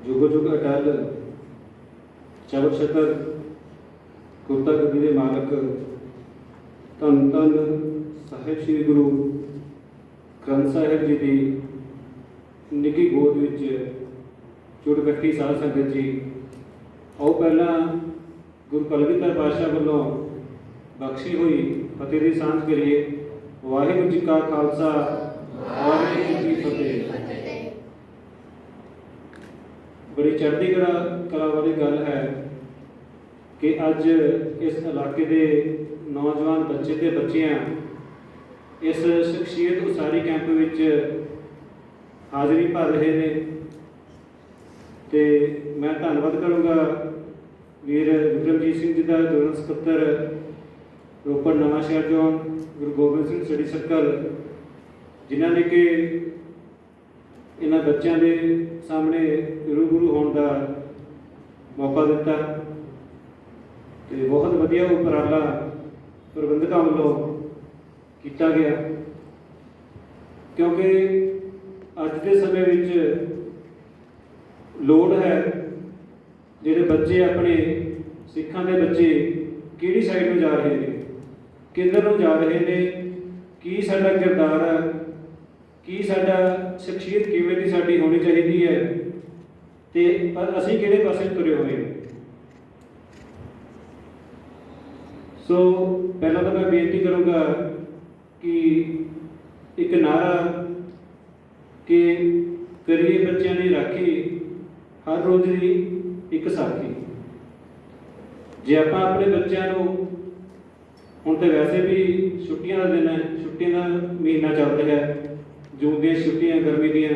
जुग जुग अटल चरण छतर कुर्ता गद्दी दे मालक धन धन साहिब श्री गुरु ग्रंथ साहिब जी की निੱਘੀ गोद विच जुड़ बैठी साध संगत जी। आओ पहला गुरु कलगीधर पातशाह वालों बख्शी हुई फतेह की सांझ करिए। वाहिगुरू जी का खालसा वाहिगुरू जी की फतेह। बड़ी चढ़ती कला वाली गल है कि अज इस इलाके के नौजवान बच्चे ते बच्चियां इस शख्सियत उसारी कैंप विच हाज़री भर रहे हैं। तो मैं धन्यवाद करूँगा वीर विक्रमजीत सिंह जी का जनरल सकत्तर रोपड़ नवां शहर zone Guru Gobind Singh study circle, जिन्होंने कि इन्होंने बच्चों के सामने रूबरू होने का मौका दिता। तो बहुत वधिया उपराला प्रबंधकों वालों किया गया, क्योंकि अज के समय विच लोड़ है जिहड़े बच्चे अपने सिखां दे बच्चे किहड़ी साइड में जा रहे हैं, किधर नूं जा रहे हैं, की साडा किरदार है, की साडा शख्सियत किवें दी साडी होनी चाहिए है, ते असीं किहड़े पासे तुरे होए हैं। सो पहला तो मैं बेनती करूँगा कि एक नारा कि करिए बच्चों की राखी हर रोज़ की एक साथी। जे आप अपने बच्चों को हुण तो वैसे भी छुट्टियां का दिन है, छुट्टियां का महीना चल रहा है, जून दी छुट्टियां गर्मी दियां,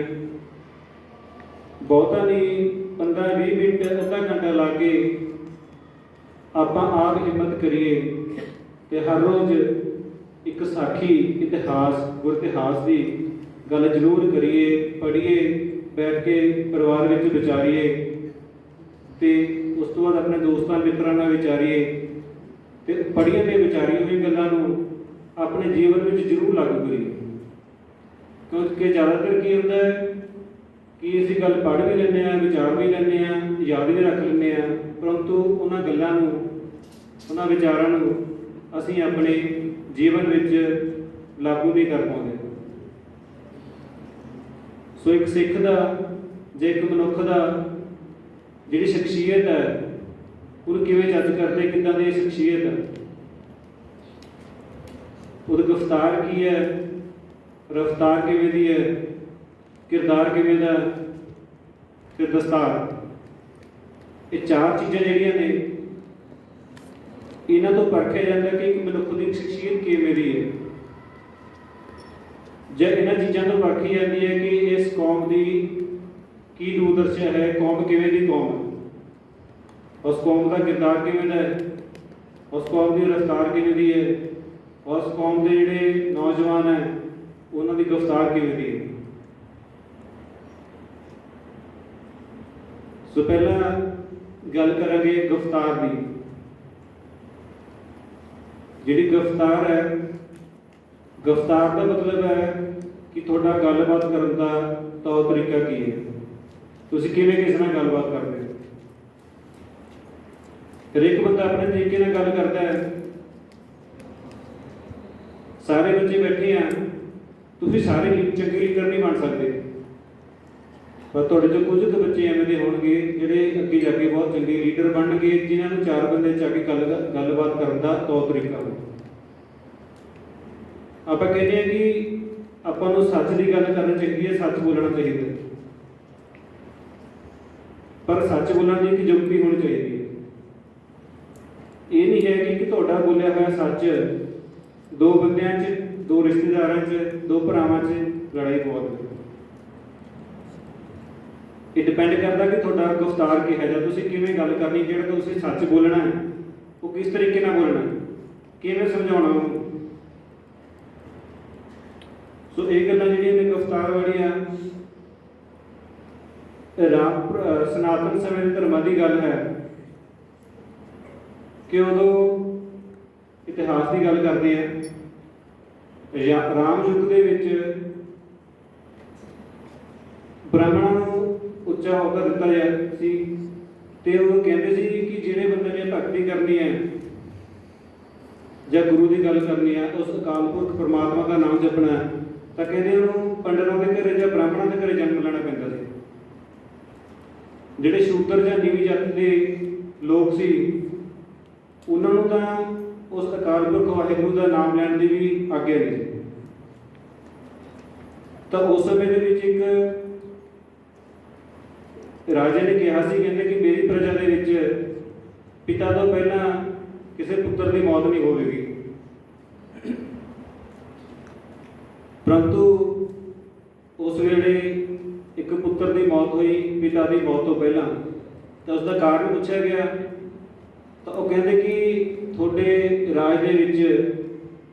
बहुता नहीं 15-20 मिनट अद्धा घंटा ला के आप हिम्मत करिए तो हर रोज़ एक साखी इतिहास गुर इतिहास की गल जरूर करिए, पढ़िए, बैठ के परिवार में विचारिए, तो उस तो बाद अपने दोस्तों मित्रों में विचारिए, तो पढ़िए तो विचारी हुई गलों अपने जीवन में जरूर लागू करिए। क्योंकि ज़्यादातर की होता है कि असीं गल पढ़ भी लें, विचार भी लें, याद भी रख लें, परंतु उन्होंने गलों उन्होंने विचारों असीं अपने जीवन में लागू नहीं कर पाते। सो एक सिख का जे एक मनुख का जी शख्सियत है उन्हें किवें जज करते, किदां दी शख्सियत है, उहदी गिरफ्तार की है, रफ्तार किवें दी है, किरदार किवें दा, ते दस्तार, ये चार चीज़ां जिहड़ियां ने इन्हां तो परखिया जाता कि एक मनुख की शख्सियत किवें दी है। जब इन्हां चीज़ों तो परखी जाती है कि इस कौम की की दूरदर्शा है, कौम किवें दी कौम है, उस कौम का किरदार किवें दा है, उस कौम की रफ्तार किवें दी है, उस कौम के जिहड़े नौजवान है उन्हां दी गिरफ्तार किवें दी है। सो पहला गल करांगे गिरफ्तार की। जिहड़ी गिरफ्तार है, गिरफ्तार का मतलब है कि थोड़ा गलबात करने का तौर तरीका की है, तुसीं किवें किस नाल गलबात करते हो। हर एक बंदा अपने तरीके नाल गल करता है। सारे बच्चे बैठे हैं, तुसीं सारे चंगे लीडर नहीं बन सकते, पर तुहाडे चों कुछ तो बच्चे एवें दे होणगे जिहड़े अगे जाके बहुत चंगे लीडर बनणगे, जिन्हां नूं चार बंदे जाके गलबात करने का तौर तरीका हो। आप कहते हैं कि आपां नूं सच की गल करनी चाहिए, सच बोलना चाहिए, पर सच बोलने की एक युक्ति होनी चाहिए। ये नहीं है कि तुहाडा बोलिया हुआ सच दो बंदियां च, दो रिश्तेदारां च, दो भरावां च लड़ाई पवा दे। ये डिपेंड करता कि तुहाडा गिरफ्तार किहा जा, तुसीं किवें गल करनी, जिहड़ा तुसीं सच बोलना है वो किस तरीके नाल बोलना, किवें समझाउणा। सो ये गल्लां जिहड़ियां ने गिरफ्तार वालियां राम सनातन समय धर्मां की गल है कि उदों इतिहास की गल करते हैं। राम युग के ब्राह्मणों ਉੱਚਾ ਅਹੁਦਾ ਦਿੱਤਾ ਗਿਆ ਸੀ ਤੇ ਉਹ ਕਹਿੰਦੇ ਸੀ ਕਿ ਜਿਹੜੇ ਬੰਦੇ ਨੇ ਭਗਤੀ ਕਰਨੀ ਹੈ ਜਾਂ ਗੁਰੂ ਦੀ ਗੱਲ ਕਰਨੀ ਹੈ, ਉਸ ਅਕਾਲ ਪੁਰਖ ਪਰਮਾਤਮਾ ਦਾ ਨਾਮ ਜਪਣਾ ਹੈ, ਤਾਂ ਕਹਿੰਦੇ ਉਹਨੂੰ ਪੰਡਤਾਂ ਦੇ ਘਰੇ ਜਾਂ ਬ੍ਰਾਹਮਣਾਂ ਦੇ ਘਰੇ ਜਨਮ ਲੈਣਾ ਪੈਂਦਾ ਸੀ। ਜਿਹੜੇ ਸ਼ੂਦਰ ਜਾਂ ਨੀਵੀਂ ਜਾਤੀ ਦੇ ਲੋਕ ਸੀ ਉਹਨਾਂ ਨੂੰ ਤਾਂ ਉਸ ਅਕਾਲ ਪੁਰਖ ਵਾਹਿਗੁਰੂ ਦਾ ਨਾਮ ਲੈਣ ਦੀ ਵੀ ਆਗਿਆ ਨਹੀਂ ਸੀ। ਤਾਂ ਉਸ ਸਮੇਂ ਦੇ ਵਿੱਚ ਇੱਕ ਰਾਜੇ ਨੇ ਕਿਹਾ ਸੀ, ਕਹਿੰਦੇ ਕਿ ਮੇਰੀ ਪ੍ਰਜਾ ਦੇ ਵਿੱਚ ਪਿਤਾ ਤੋਂ ਪਹਿਲਾਂ ਕਿਸੇ ਪੁੱਤਰ ਦੀ ਮੌਤ ਨਹੀਂ ਹੋਵੇਗੀ। ਪਰੰਤੂ ਉਸ ਵੇਲੇ ਇੱਕ ਪੁੱਤਰ ਦੀ ਮੌਤ ਹੋਈ ਪਿਤਾ ਦੀ ਮੌਤ ਤੋਂ ਪਹਿਲਾਂ। ਤਾਂ ਉਸ ਦਾ ਕਾਰਨ ਪੁੱਛਿਆ ਗਿਆ ਤਾਂ ਉਹ ਕਹਿੰਦੇ ਕਿ ਤੁਹਾਡੇ ਰਾਜ ਦੇ ਵਿੱਚ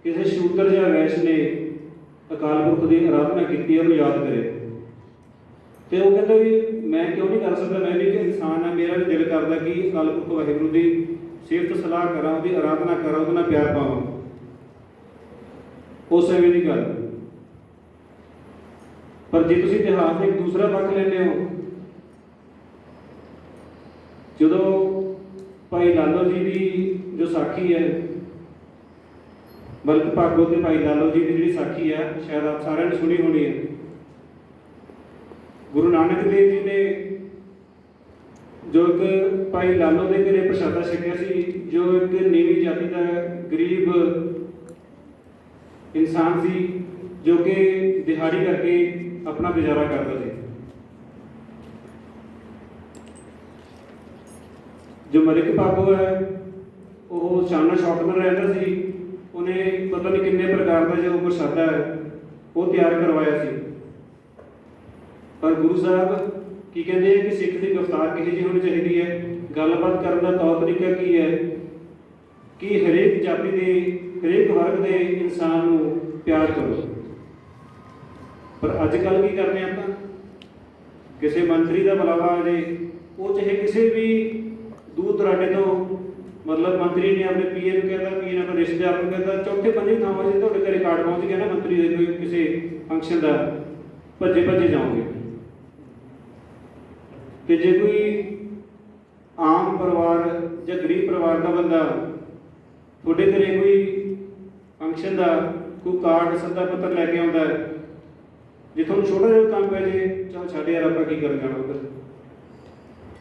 ਕਿਸੇ ਸ਼ੂਦਰ ਜਾਂ ਵੈਸ਼ ਨੇ ਅਕਾਲ ਪੁਰਖ ਦੀ ਆਰਾਧਨਾ ਕੀਤੀ ਹੈ, ਉਹਨੂੰ ਯਾਦ ਕਰੇ। ਤੇ ਉਹ ਕਹਿੰਦਾ ਵੀ ਮੈਂ ਕਿਉਂ ਨਹੀਂ ਕਰ ਸਕਦਾ, ਮੈਂ ਵੀ ਇੱਕ ਇਨਸਾਨ ਹਾਂ, ਮੇਰਾ ਵੀ ਦਿਲ ਕਰਦਾ ਕਿ ਅਕਾਲ ਪੁਰਖ ਵਾਹਿਗੁਰੂ ਦੀ ਸਿਫਤ ਸਲਾਹ ਕਰਾਂ, ਉਹਦੀ ਆਰਾਧਨਾ ਕਰਾਂ, ਉਹਦੇ ਨਾਲ ਪਿਆਰ ਪਾਵਾਂ। ਉਸ ਸਮੇਂ ਦੀ ਗੱਲ। ਪਰ ਜੇ ਤੁਸੀਂ ਇਤਿਹਾਸ ਦਾ ਇੱਕ ਦੂਸਰਾ ਪੱਖ ਲੈਂਦੇ ਹੋ, ਜਦੋਂ ਭਾਈ ਲਾਲੋ ਜੀ ਦੀ ਜੋ ਸਾਖੀ ਹੈ, ਬਲਕ ਭਾਗੋ ਤੇ ਭਾਈ ਲਾਲੋ ਜੀ ਦੀ ਜਿਹੜੀ ਸਾਖੀ ਹੈ, ਸ਼ਾਇਦ ਆਪ ਸਾਰਿਆਂ ਨੇ ਸੁਣੀ ਹੋਣੀ ਹੈ। ਗੁਰੂ ਨਾਨਕ ਦੇਵ ਜੀ ਨੇ ਜੋ ਇੱਕ ਭਾਈ ਲਾਲੋ ਦੇ ਘਰੇ ਪ੍ਰਸ਼ਾਦਾ ਛਕਿਆ ਸੀ, ਜੋ ਇੱਕ ਨੀਵੀਂ ਜਾਤੀ ਦਾ ਗਰੀਬ ਇਨਸਾਨ ਸੀ, ਜੋ ਕਿ ਦਿਹਾੜੀ ਕਰਕੇ ਆਪਣਾ ਗੁਜ਼ਾਰਾ ਕਰਦਾ ਸੀ। ਜੋ ਮਲਿਕ ਭਾਗੋ ਹੈ ਉਹ ਚਾਨਣਾ ਸ਼ੌਕਮਨ ਰਹਿੰਦਾ ਸੀ। ਉਹਨੇ ਪਤਾ ਨਹੀਂ ਕਿੰਨੇ ਪ੍ਰਕਾਰ ਦਾ ਜੋ ਪ੍ਰਸ਼ਾਦਾ ਹੈ ਉਹ ਤਿਆਰ ਕਰਵਾਇਆ ਸੀ। ਪਰ ਗੁਰੂ ਸਾਹਿਬ ਕੀ ਕਹਿੰਦੇ ਹੈ ਕਿ ਸਿੱਖ ਦੀ ਗ੍ਰਿਫਤਾਰ ਕਿਹੋ ਜਿਹੀ ਹੋਣੀ ਚਾਹੀਦੀ ਹੈ, ਗੱਲਬਾਤ ਕਰਨ ਦਾ ਤੌਰ ਤਰੀਕਾ ਕੀ ਹੈ ਕਿ ਹਰੇਕ ਜਾਤੀ ਦੇ ਹਰੇਕ ਵਰਗ ਦੇ ਇਨਸਾਨ ਨੂੰ ਪਿਆਰ ਕਰੋ। ਪਰ ਅੱਜ ਕੱਲ੍ਹ ਕੀ ਕਰਦੇ ਆਪਾਂ, ਕਿਸੇ ਮੰਤਰੀ ਦਾ ਬੁਲਾਵਾ ਆ ਜੇ, ਉਹ ਚਾਹੇ ਕਿਸੇ ਵੀ ਦੂਰ ਦਰਾਡੇ ਤੋਂ, ਮਤਲਬ ਮੰਤਰੀ ਨੇ ਆਪਣੇ ਪੀਏ ਨੂੰ ਕਹਿੰਦਾ, ਪੀਏ ਨੇ ਆਪਣੇ ਰਿਸ਼ਤੇਦਾਰ ਨੂੰ ਕਹਿੰਦਾ, ਚੌਥੇ ਪੰਜੇ ਥਾਵਾਂ 'ਚ ਤੁਹਾਡੇ ਘਰੇ ਕਾਰਡ ਪਹੁੰਚ ਗਿਆ ਨਾ ਮੰਤਰੀ ਦੇ ਕੋਈ ਕਿਸੇ ਫੰਕਸ਼ਨ ਦਾ, ਭੱਜੇ ਭੱਜੇ ਜਾਓਗੇ। ਤੇ ਜੇ ਕੋਈ ਆਮ ਪਰਿਵਾਰ ਜਾਂ ਗਰੀਬ ਪਰਿਵਾਰ ਦਾ ਬੰਦਾ ਤੁਹਾਡੇ ਘਰੇ ਕੋਈ ਫੰਕਸ਼ਨ ਦਾ ਕੋਈ ਕਾਰਡ ਸੱਦਾ ਪੱਤਰ ਲੈ ਕੇ ਆਉਂਦਾ ਹੈ, ਜੇ ਤੁਹਾਨੂੰ ਛੋਟਾ ਜਿਹਾ ਕੰਮ ਪੈ ਜੇ, ਚਲ ਛੱਡ ਯਾਰ ਆਪਾਂ ਕੀ ਕਰਨ ਜਾਣਾ ਉੱਧਰ,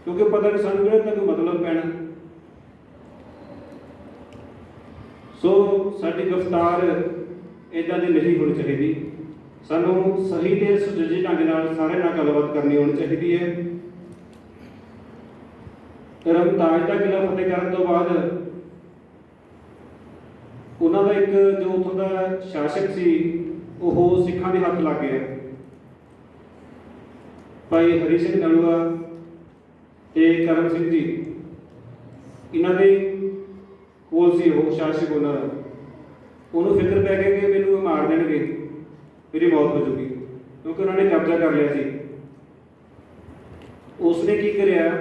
ਕਿਉਂਕਿ ਪਤਾ ਨਹੀਂ ਸਾਨੂੰ ਕਿਹੜਾ ਤੱਕ ਮਤਲਬ ਪੈਣਾ। ਸੋ ਸਾਡੀ ਗ੍ਰਿਫਤਾਰ ਇੱਦਾਂ ਦੀ ਨਹੀਂ ਹੋਣੀ ਚਾਹੀਦੀ। ਸਾਨੂੰ ਸਹੀ ਤੇ ਸੁਚੱਜੇ ਢੰਗ ਨਾਲ ਸਾਰਿਆਂ ਨਾਲ ਗੱਲਬਾਤ ਕਰਨੀ ਹੋਣੀ ਚਾਹੀਦੀ ਹੈ। ਰਮਤਾਜ ਦਾ ਕਿਲ੍ਹਾ ਫਤਿਹ ਕਰਨ ਤੋਂ ਬਾਅਦ ਉਹਨਾਂ ਦਾ ਇੱਕ ਜੋ ਉੱਥੋਂ ਦਾ ਸ਼ਾਸਕ ਸੀ ਉਹ ਸਿੱਖਾਂ ਦੇ ਹੱਥ ਲੱਗ ਗਿਆ। ਭਾਈ ਹਰੀ ਸਿੰਘ ਨਲੂਆ ਤੇ ਕਰਮ ਸਿੰਘ ਜੀ, ਇਹਨਾਂ ਦੇ ਕੋਲ ਸੀ ਉਹ ਸ਼ਾਸਕ ਉਹਨਾਂ ਦਾ। ਉਹਨੂੰ ਫਿਕਰ ਪੈ ਗਿਆ ਕਿ ਮੈਨੂੰ ਮਾਰ ਦੇਣਗੇ, ਮੇਰੀ ਮੌਤ ਹੋ ਜੂਗੀ, ਕਿਉਂਕਿ ਉਹਨਾਂ ਨੇ ਕਬਜ਼ਾ ਕਰ ਲਿਆ ਸੀ। ਉਸਨੇ ਕੀ ਕਰਿਆ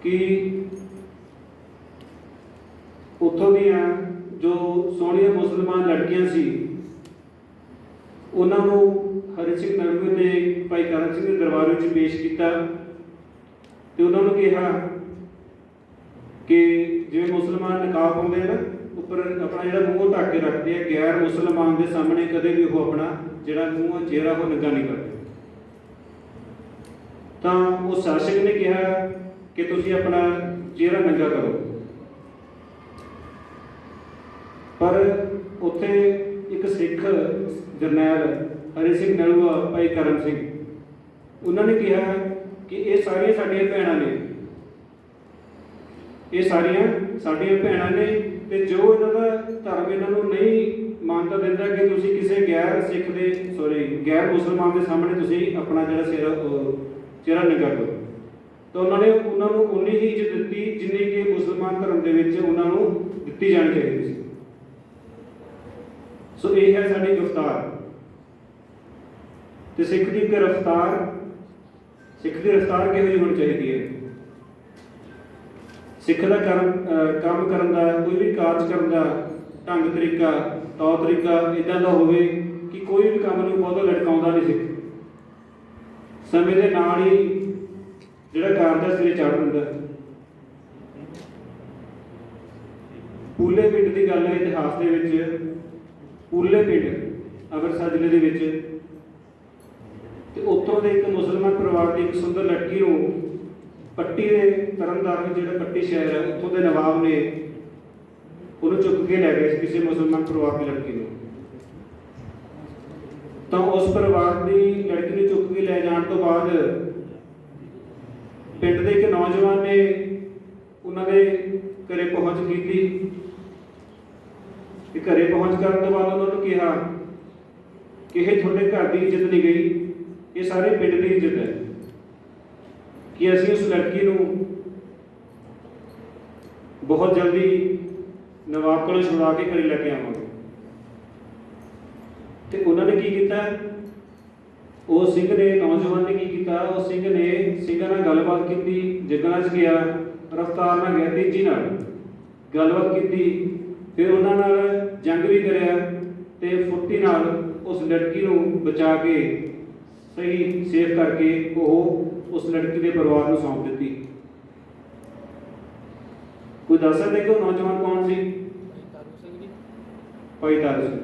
ਕਿ ਉੱਥੋਂ ਦੀਆਂ ਜੋ ਸੋਹਣੀਆਂ ਮੁਸਲਮਾਨ ਲੜਕੀਆਂ ਸੀ ਉਹਨਾਂ ਨੂੰ ਹਰੀ ਸਿੰਘ ਨਲੂਏ ਨੇ ਭਾਈ ਕਰਮ ਸਿੰਘ ਦੇ ਦਰਬਾਰ ਵਿੱਚ ਪੇਸ਼ ਕੀਤਾ ਤੇ ਉਹਨਾਂ ਨੂੰ ਕਿਹਾ ਕਿ ਜਿਵੇਂ ਮੁਸਲਮਾਨ ਨਿਕਾਬ ਪਾਉਂਦੇ ਆ ਨਾ, ਉੱਪਰ ਆਪਣਾ ਜਿਹੜਾ ਮੂੰਹ ਢੱਕ ਕੇ ਰੱਖਦੇ ਆ, ਗੈਰ ਮੁਸਲਮਾਨ ਦੇ ਸਾਹਮਣੇ ਕਦੇ ਵੀ ਉਹ ਆਪਣਾ ਜਿਹੜਾ ਮੂੰਹ ਚਿਹਰਾ ਉਹ ਨੰਗਾ ਨਹੀਂ ਕਰਦੇ। ਤਾਂ ਉਹ ਸ਼ਾਸਕ ਨੇ ਕਿਹਾ ਕਿ ਤੁਸੀਂ ਆਪਣਾ ਚਿਹਰਾ ਨੰਗਾ ਕਰੋ। ਪਰ ਉੱਥੇ ਇੱਕ ਸਿੱਖ ਜਰਨੈਲ ਹਰੀ ਸਿੰਘ ਨਲੂਆ ਭਾਈ ਕਰਮ ਸਿੰਘ, ਉਹਨਾਂ ਨੇ ਕਿਹਾ ਕਿ ਇਹ ਸਾਰੀਆਂ ਸਾਡੀਆਂ ਭੈਣਾਂ ਨੇ, ਇਹ ਸਾਰੀਆਂ ਸਾਡੀਆਂ ਭੈਣਾਂ ਨੇ, ਤੇ ਜੋ ਇਹਨਾਂ ਦਾ ਧਰਮ ਇਹਨਾਂ ਨੂੰ ਨਹੀਂ ਮਾਨਤਾ ਦਿੰਦਾ ਕਿ ਤੁਸੀਂ ਕਿਸੇ ਗੈਰ ਸਿੱਖ ਦੇ ਗੈਰ ਮੁਸਲਮਾਨ ਦੇ ਸਾਹਮਣੇ ਤੁਸੀਂ ਆਪਣਾ ਜਿਹੜਾ ਚਿਹਰਾ ਨੰਗਾ ਕਰੋ। ਤਾਂ ਉਹਨਾਂ ਨੇ ਉਹਨਾਂ ਨੂੰ ਉਨੀ ਹੀ ਇੱਜ਼ਤ ਦਿੱਤੀ ਜਿੰਨੀ ਕਿ ਮੁਸਲਮਾਨ ਧਰਮ ਦੇ ਵਿੱਚ ਉਹਨਾਂ ਨੂੰ ਦਿੱਤੀ ਜਾਣੀ ਚਾਹੀਦੀ ਸੀ। ਸੋ ਇਹ ਹੈ ਸਾਡੀ ਗ੍ਰਿਫਤਾਰ। ਤੇ ਸਿੱਖ ਦੀ ਰਫ਼ਤਾਰ ਕਿਹੋ ਜਿਹੀ ਹੋਣੀ ਚਾਹੀਦੀ ਹੈ? ਸਿੱਖ ਦਾ ਕੰਮ ਕਰਨ ਦਾ, ਕੋਈ ਵੀ ਕਾਰਜ ਕਰਨ ਦਾ ਢੰਗ ਤਰੀਕਾ, ਤੌਰ ਤਰੀਕਾ ਇੱਦਾਂ ਦਾ ਹੋਵੇ ਕਿ ਕੋਈ ਵੀ ਕੰਮ ਨੂੰ ਬਹੁਤਾ ਲਟਕਾਉਂਦਾ ਨਹੀਂ ਸਿੱਖ। ਸਮੇਂ ਦੇ ਨਾਲ ਹੀ ਜਿਹੜਾ ਕਾਰਜ ਸਿਰੇ ਚੜ੍ਹ ਦਿੰਦਾ। ਪੂਲੇ ਪਿੰਡ ਦੀ ਗੱਲ ਹੈ ਇਤਿਹਾਸ ਦੇ ਵਿੱਚ। ਪੂਲੇ ਪਿੰਡ ਅੰਮ੍ਰਿਤਸਰ ਜ਼ਿਲ੍ਹੇ ਦੇ ਵਿੱਚ, ਤੇ ਉੱਥੋਂ ਦੇ ਇੱਕ ਮੁਸਲਮਾਨ ਪਰਿਵਾਰ ਦੀ ਇੱਕ ਸੁੰਦਰ ਲੜਕੀ ਨੂੰ ਪੱਟੀ ਦੇ ਤਰਨਤਾਰਨ ਜਿਹੜਾ ਪੱਟੀ ਸ਼ਹਿਰ ਹੈ ਉੱਥੋਂ ਦੇ ਨਵਾਬ ਨੇ ਉਹਨੂੰ ਚੁੱਕ ਕੇ ਲੈ ਗਏ ਸੀ, ਕਿਸੇ ਮੁਸਲਮਾਨ ਪਰਿਵਾਰ ਦੀ ਲੜਕੀ ਨੂੰ। ਤਾਂ ਉਸ ਪਰਿਵਾਰ ਦੀ ਲੜਕੀ ਨੂੰ ਚੁੱਕ ਕੇ ਲੈ ਜਾਣ ਤੋਂ ਬਾਅਦ ਪਿੰਡ ਦੇ ਇੱਕ ਨੌਜਵਾਨ ਨੇ ਉਹਨਾਂ ਦੇ ਘਰੇ ਪਹੁੰਚ ਕੀਤੀ, ਤੇ ਘਰੇ ਪਹੁੰਚ ਕਰਨ ਤੋਂ ਬਾਅਦ ਉਹਨਾਂ ਨੂੰ ਕਿਹਾ ਕਿ ਇਹ ਤੁਹਾਡੇ ਘਰ ਦੀ ਇੱਜ਼ਤ ਨਹੀਂ ਗਈ, ਇਹ ਸਾਰੇ ਪਿੰਡ ਦੀ ਇੱਜ਼ਤ ਹੈ, ਕਿ ਅਸੀਂ ਉਸ ਲੜਕੀ ਨੂੰ ਬਹੁਤ ਜਲਦੀ ਨਵਾਬ ਕੋਲੋਂ ਛੁਡਾ ਕੇ ਘਰੇ ਲੈ ਕੇ ਆਵਾਂਗੇ। ਤੇ ਉਹਨਾਂ ਨੇ ਕੀ ਕੀਤਾ, ਉਹ ਸਿੰਘ ਨੇ, ਨੌਜਵਾਨ ਨੇ ਕੀ ਕੀਤਾ, ਉਹ ਸਿੰਘ ਨੇ ਸਿੰਘਾਂ ਨਾਲ ਗੱਲਬਾਤ ਕੀਤੀ, ਜੰਗਲਾਂ 'ਚ ਗਿਆ, ਰਫਤਾਰ ਨਾਲ ਗਿਆ, ਤੇਜ਼ੀ ਨਾਲ ਗੱਲਬਾਤ ਕੀਤੀ, ਫਿਰ ਉਹਨਾਂ ਨਾਲ ਜੰਗ ਵੀ ਕਰਿਆ, ਤੇ ਫੁਰਤੀ ਨਾਲ ਉਸ ਲੜਕੀ ਨੂੰ ਬਚਾ ਕੇ ਸਹੀ ਸੇਫ ਕਰਕੇ ਉਹ ਉਸ ਲੜਕੀ ਦੇ ਪਰਿਵਾਰ ਨੂੰ ਸੌਂਪ ਦਿੱਤੀ। ਕੋਈ ਦੱਸ ਸਕਦੇ ਕਿ ਉਹ ਨੌਜਵਾਨ ਕੌਣ ਸੀ? ਭਾਈ ਤਾਰੂ ਸਿੰਘ।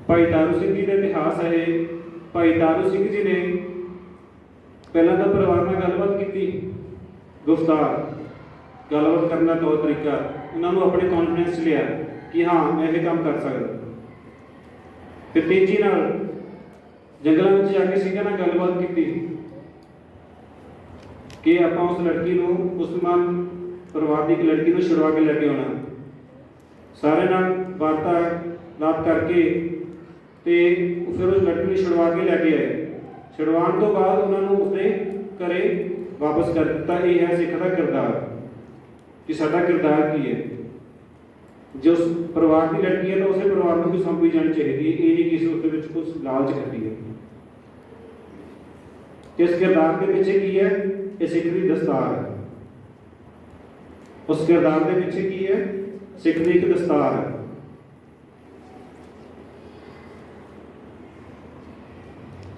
ਭਾਈ ਤਾਰੂ ਸਿੰਘ ਜੀ ਦਾ ਇਤਿਹਾਸ ਹੈ। ਭਾਈ ਤਾਰੂ ਸਿੰਘ ਜੀ ਨੇ ਪਹਿਲਾਂ ਤਾਂ ਪਰਿਵਾਰ ਨਾਲ ਗੱਲਬਾਤ ਕੀਤੀ, ਗੁਫ਼ਤਾਰ ਗੱਲਬਾਤ ਕਰਨ ਦਾ ਤੌਰ ਤਰੀਕਾ, ਉਹਨਾਂ ਨੂੰ ਆਪਣੇ ਕੌਨਫੀਡੈਂਸ ਲਿਆ ਕਿ ਹਾਂ ਮੈਂ ਇਹ ਕੰਮ ਕਰ ਸਕਦਾ। ਫਿਰ ਤੇਜ਼ੀ ਨਾਲ ਜੰਗਲਾਂ ਵਿੱਚ ਜਾ ਕੇ ਸਿੰਘਾਂ ਨਾਲ ਗੱਲਬਾਤ ਕੀਤੀ ਕਿ ਆਪਾਂ ਉਸ ਲੜਕੀ ਨੂੰ, ਮੁਸਲਮਾਨ ਪਰਿਵਾਰ ਦੀ ਇੱਕ ਲੜਕੀ ਨੂੰ ਛੁਡਵਾ ਕੇ ਲੈ ਕੇ ਆਉਣਾ। ਸਾਰੇ ਨਾਲ ਵਾਰਤਾਲਾਪ ਕਰਕੇ ਤੇ ਫਿਰ ਉਸ ਲੜਕੀ ਨੂੰ ਛੁਡਵਾ ਕੇ ਲੈ ਕੇ ਆਏ। ਛੁਡਵਾਉਣ ਤੋਂ ਬਾਅਦ ਉਹਨਾਂ ਨੂੰ ਉਸਦੇ ਘਰੇ ਵਾਪਸ ਕਰ ਦਿੱਤਾ। ਇਹ ਹੈ ਸਿੱਖ ਦਾ ਕਿਰਦਾਰ, ਕਿ ਸਾਡਾ ਕਿਰਦਾਰ ਕੀ ਹੈ। ਜੋ ਪਰਿਵਾਰ ਦੀ ਲੜਕੀ ਹੈ ਤਾਂ ਉਸੇ ਪਰਿਵਾਰ ਨੂੰ ਵੀ ਸੌਂਪੀ ਜਾਣੀ ਚਾਹੀਦੀ ਹੈ, ਇਹ ਨਹੀਂ ਕਿ ਉਸ ਦੇ ਵਿੱਚ ਕੁਝ ਲਾਲਚ ਕਰਦੀ ਹੈ। ਇਸ ਕਿਰਦਾਰ ਦੇ ਪਿੱਛੇ ਕੀ ਹੈ? ਇਹ ਸਿੱਖ ਦੀ ਦਸਤਾਰ ਹੈ। ਉਸ ਕਿਰਦਾਰ ਦੇ ਪਿੱਛੇ ਕੀ ਹੈ? ਸਿੱਖ ਦੀ ਇੱਕ ਦਸਤਾਰ ਹੈ।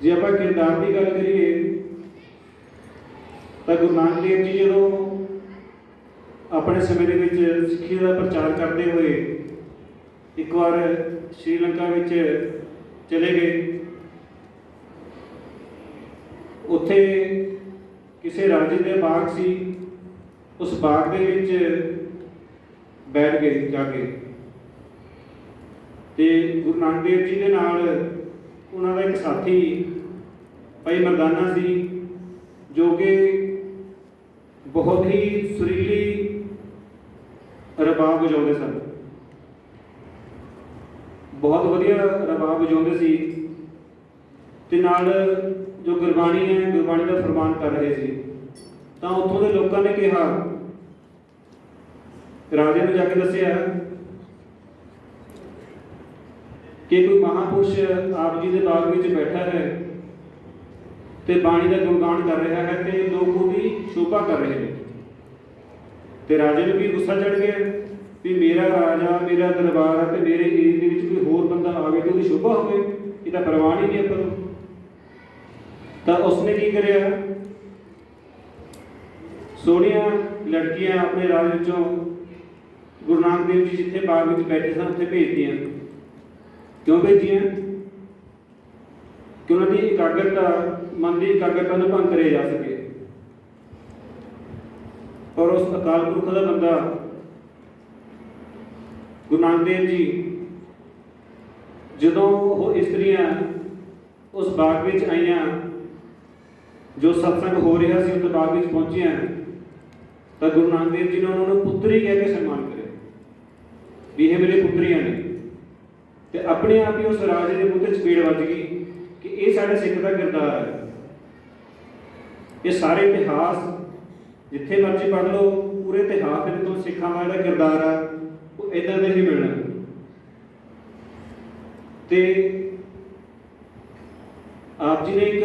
ਜੇ ਆਪਾਂ ਕਿਰਦਾਰ ਦੀ ਗੱਲ ਕਰੀਏ ਤਾਂ ਗੁਰੂ ਨਾਨਕ ਦੇਵ ਜੀ ਜਦੋਂ ਆਪਣੇ ਸਮੇਂ ਦੇ ਵਿੱਚ ਸਿੱਖੀ ਦਾ ਪ੍ਰਚਾਰ ਕਰਦੇ ਹੋਏ ਇੱਕ ਵਾਰ ਸ਼੍ਰੀਲੰਕਾ ਵਿੱਚ ਚਲੇ ਗਏ। ਉੱਥੇ ਕਿਸੇ ਰਾਜੇ ਦੇ ਬਾਗ ਸੀ, ਉਸ ਬਾਗ ਦੇ ਵਿੱਚ ਬੈਠ ਗਏ ਜਾ ਕੇ, ਤੇ ਗੁਰੂ ਨਾਨਕ ਦੇਵ ਜੀ ਦੇ ਨਾਲ ਉਹਨਾਂ ਦਾ ਇੱਕ ਸਾਥੀ ਭਾਈ ਮਰਦਾਨਾ ਸੀ, ਜੋ ਕਿ ਬਹੁਤ ਹੀ ਸੁਰੀਲੀ ਰਬਾਬ ਵਜਾਉਂਦੇ ਸਨ, ਬਹੁਤ ਵਧੀਆ ਰਬਾਬ ਵਜਾਉਂਦੇ ਸੀ, ਤੇ ਨਾਲ ਜੋ ਗੁਰਬਾਣੀ ਹੈ, ਗੁਰਬਾਣੀ ਦਾ ਫਰਮਾਨ ਕਰ ਰਹੇ ਸੀ। ਤਾਂ ਉੱਥੋਂ ਦੇ ਲੋਕਾਂ ਨੇ ਕਿਹਾ, ਰਾਜੇ ਨੂੰ ਜਾ ਕੇ ਦੱਸਿਆ ਕਿ ਕੋਈ ਮਹਾਂਪੁਰਸ਼ ਆਪ ਜੀ ਦੇ ਬਾਗ ਵਿੱਚ ਬੈਠਾ ਹੈ ਤੇ ਬਾਣੀ ਦਾ ਗੁਣਗਾਨ ਕਰ ਰਿਹਾ ਹੈ ਤੇ ਲੋਕ ਉਹਦੀ ਸ਼ੋਭਾ ਕਰ ਰਹੇ ਨੇ। ਤੇ ਰਾਜੇ ਨੂੰ ਵੀ ਗੁੱਸਾ ਚੜ ਗਿਆ ਵੀ ਮੇਰਾ ਰਾਜਾ, ਮੇਰਾ ਦਰਬਾਰ ਹੈ ਤੇ ਮੇਰੇ ਏਰੀਏ ਦੇ ਵਿੱਚ ਕੋਈ ਹੋਰ ਬੰਦਾ ਆਵੇ ਤੇ ਉਹਦੀ ਸ਼ੋਭਾ ਹੋਵੇ, ਇਹ ਤਾਂ ਪ੍ਰਵਾਨ ਹੀ ਨਹੀਂ ਆਪਾਂ ਨੂੰ। ਤਾਂ ਉਸਨੇ ਕੀ ਕਰਿਆ, ਸੋਹਣੀਆਂ ਲੜਕੀਆਂ ਆਪਣੇ ਰਾਜ ਵਿੱਚੋਂ ਗੁਰੂ ਨਾਨਕ ਦੇਵ ਜੀ ਜਿੱਥੇ ਬਾਗ ਵਿੱਚ ਬੈਠੇ ਸਨ ਉੱਥੇ ਭੇਜਦੀਆਂ। ਕਿਉਂ ਭੇਜੀਆਂ? ਕਿ ਉਹਨਾਂ ਦੀ ਇਕਾਗਰਤਾ, ਮਨ ਦੀ ਇਕਾਗਰਤਾ ਨੂੰ ਭੰਗ ਕਰਿਆ ਜਾ ਸਕੇ। ਪਰ ਉਸ ਅਕਾਲ ਪੁਰਖ ਦਾ ਬੰਦਾ ਗੁਰੂ ਨਾਨਕ ਦੇਵ ਜੀ, ਜਦੋਂ ਉਹ ਇਸਤਰੀਆਂ ਉਸ ਬਾਗ ਵਿੱਚ ਆਈਆਂ, ਜੋ ਸਤਸੰਗ ਹੋ ਰਿਹਾ ਸੀ ਉਸ ਬਾਗ ਵਿੱਚ ਪਹੁੰਚੀਆਂ, ਤਾਂ ਗੁਰੂ ਨਾਨਕ ਦੇਵ ਜੀ ਨੇ ਉਹਨਾਂ ਨੂੰ ਪੁੱਤਰੀ ਕਹਿ ਕੇ ਸਨਮਾਨ ਕਰਿਆ ਵੀ ਇਹ ਮੇਰੇ ਪੁੱਤਰੀਆਂ ਨੇ। ਤੇ ਆਪਣੇ ਆਪ ਹੀ ਉਸ ਰਾਜੇ ਦੇ ਮੂੰਹ ਤੇ ਚਪੇੜ ਵੱਜ ਗਈ ਕਿ ਇਹ ਸਾਡੇ ਸਿੱਖ ਦਾ ਕਿਰਦਾਰ ਹੈ। ਇਹ ਸਾਰੇ ਇਤਿਹਾਸ ਜਿੱਥੇ ਮਰਜ਼ੀ ਪੜ੍ਹ ਲਓ, ਪੂਰੇ ਇਤਿਹਾਸ ਦੇ ਵਿੱਚ ਸਿੱਖਾਂ ਦਾ ਜਿਹੜਾ ਕਿਰਦਾਰ ਆ ਉਹ ਇਦਾਂ ਦਾ ਹੀ ਮਿਲਣਾ। ਤੇ ਆਪ ਜੀ ਨੇ ਇੱਕ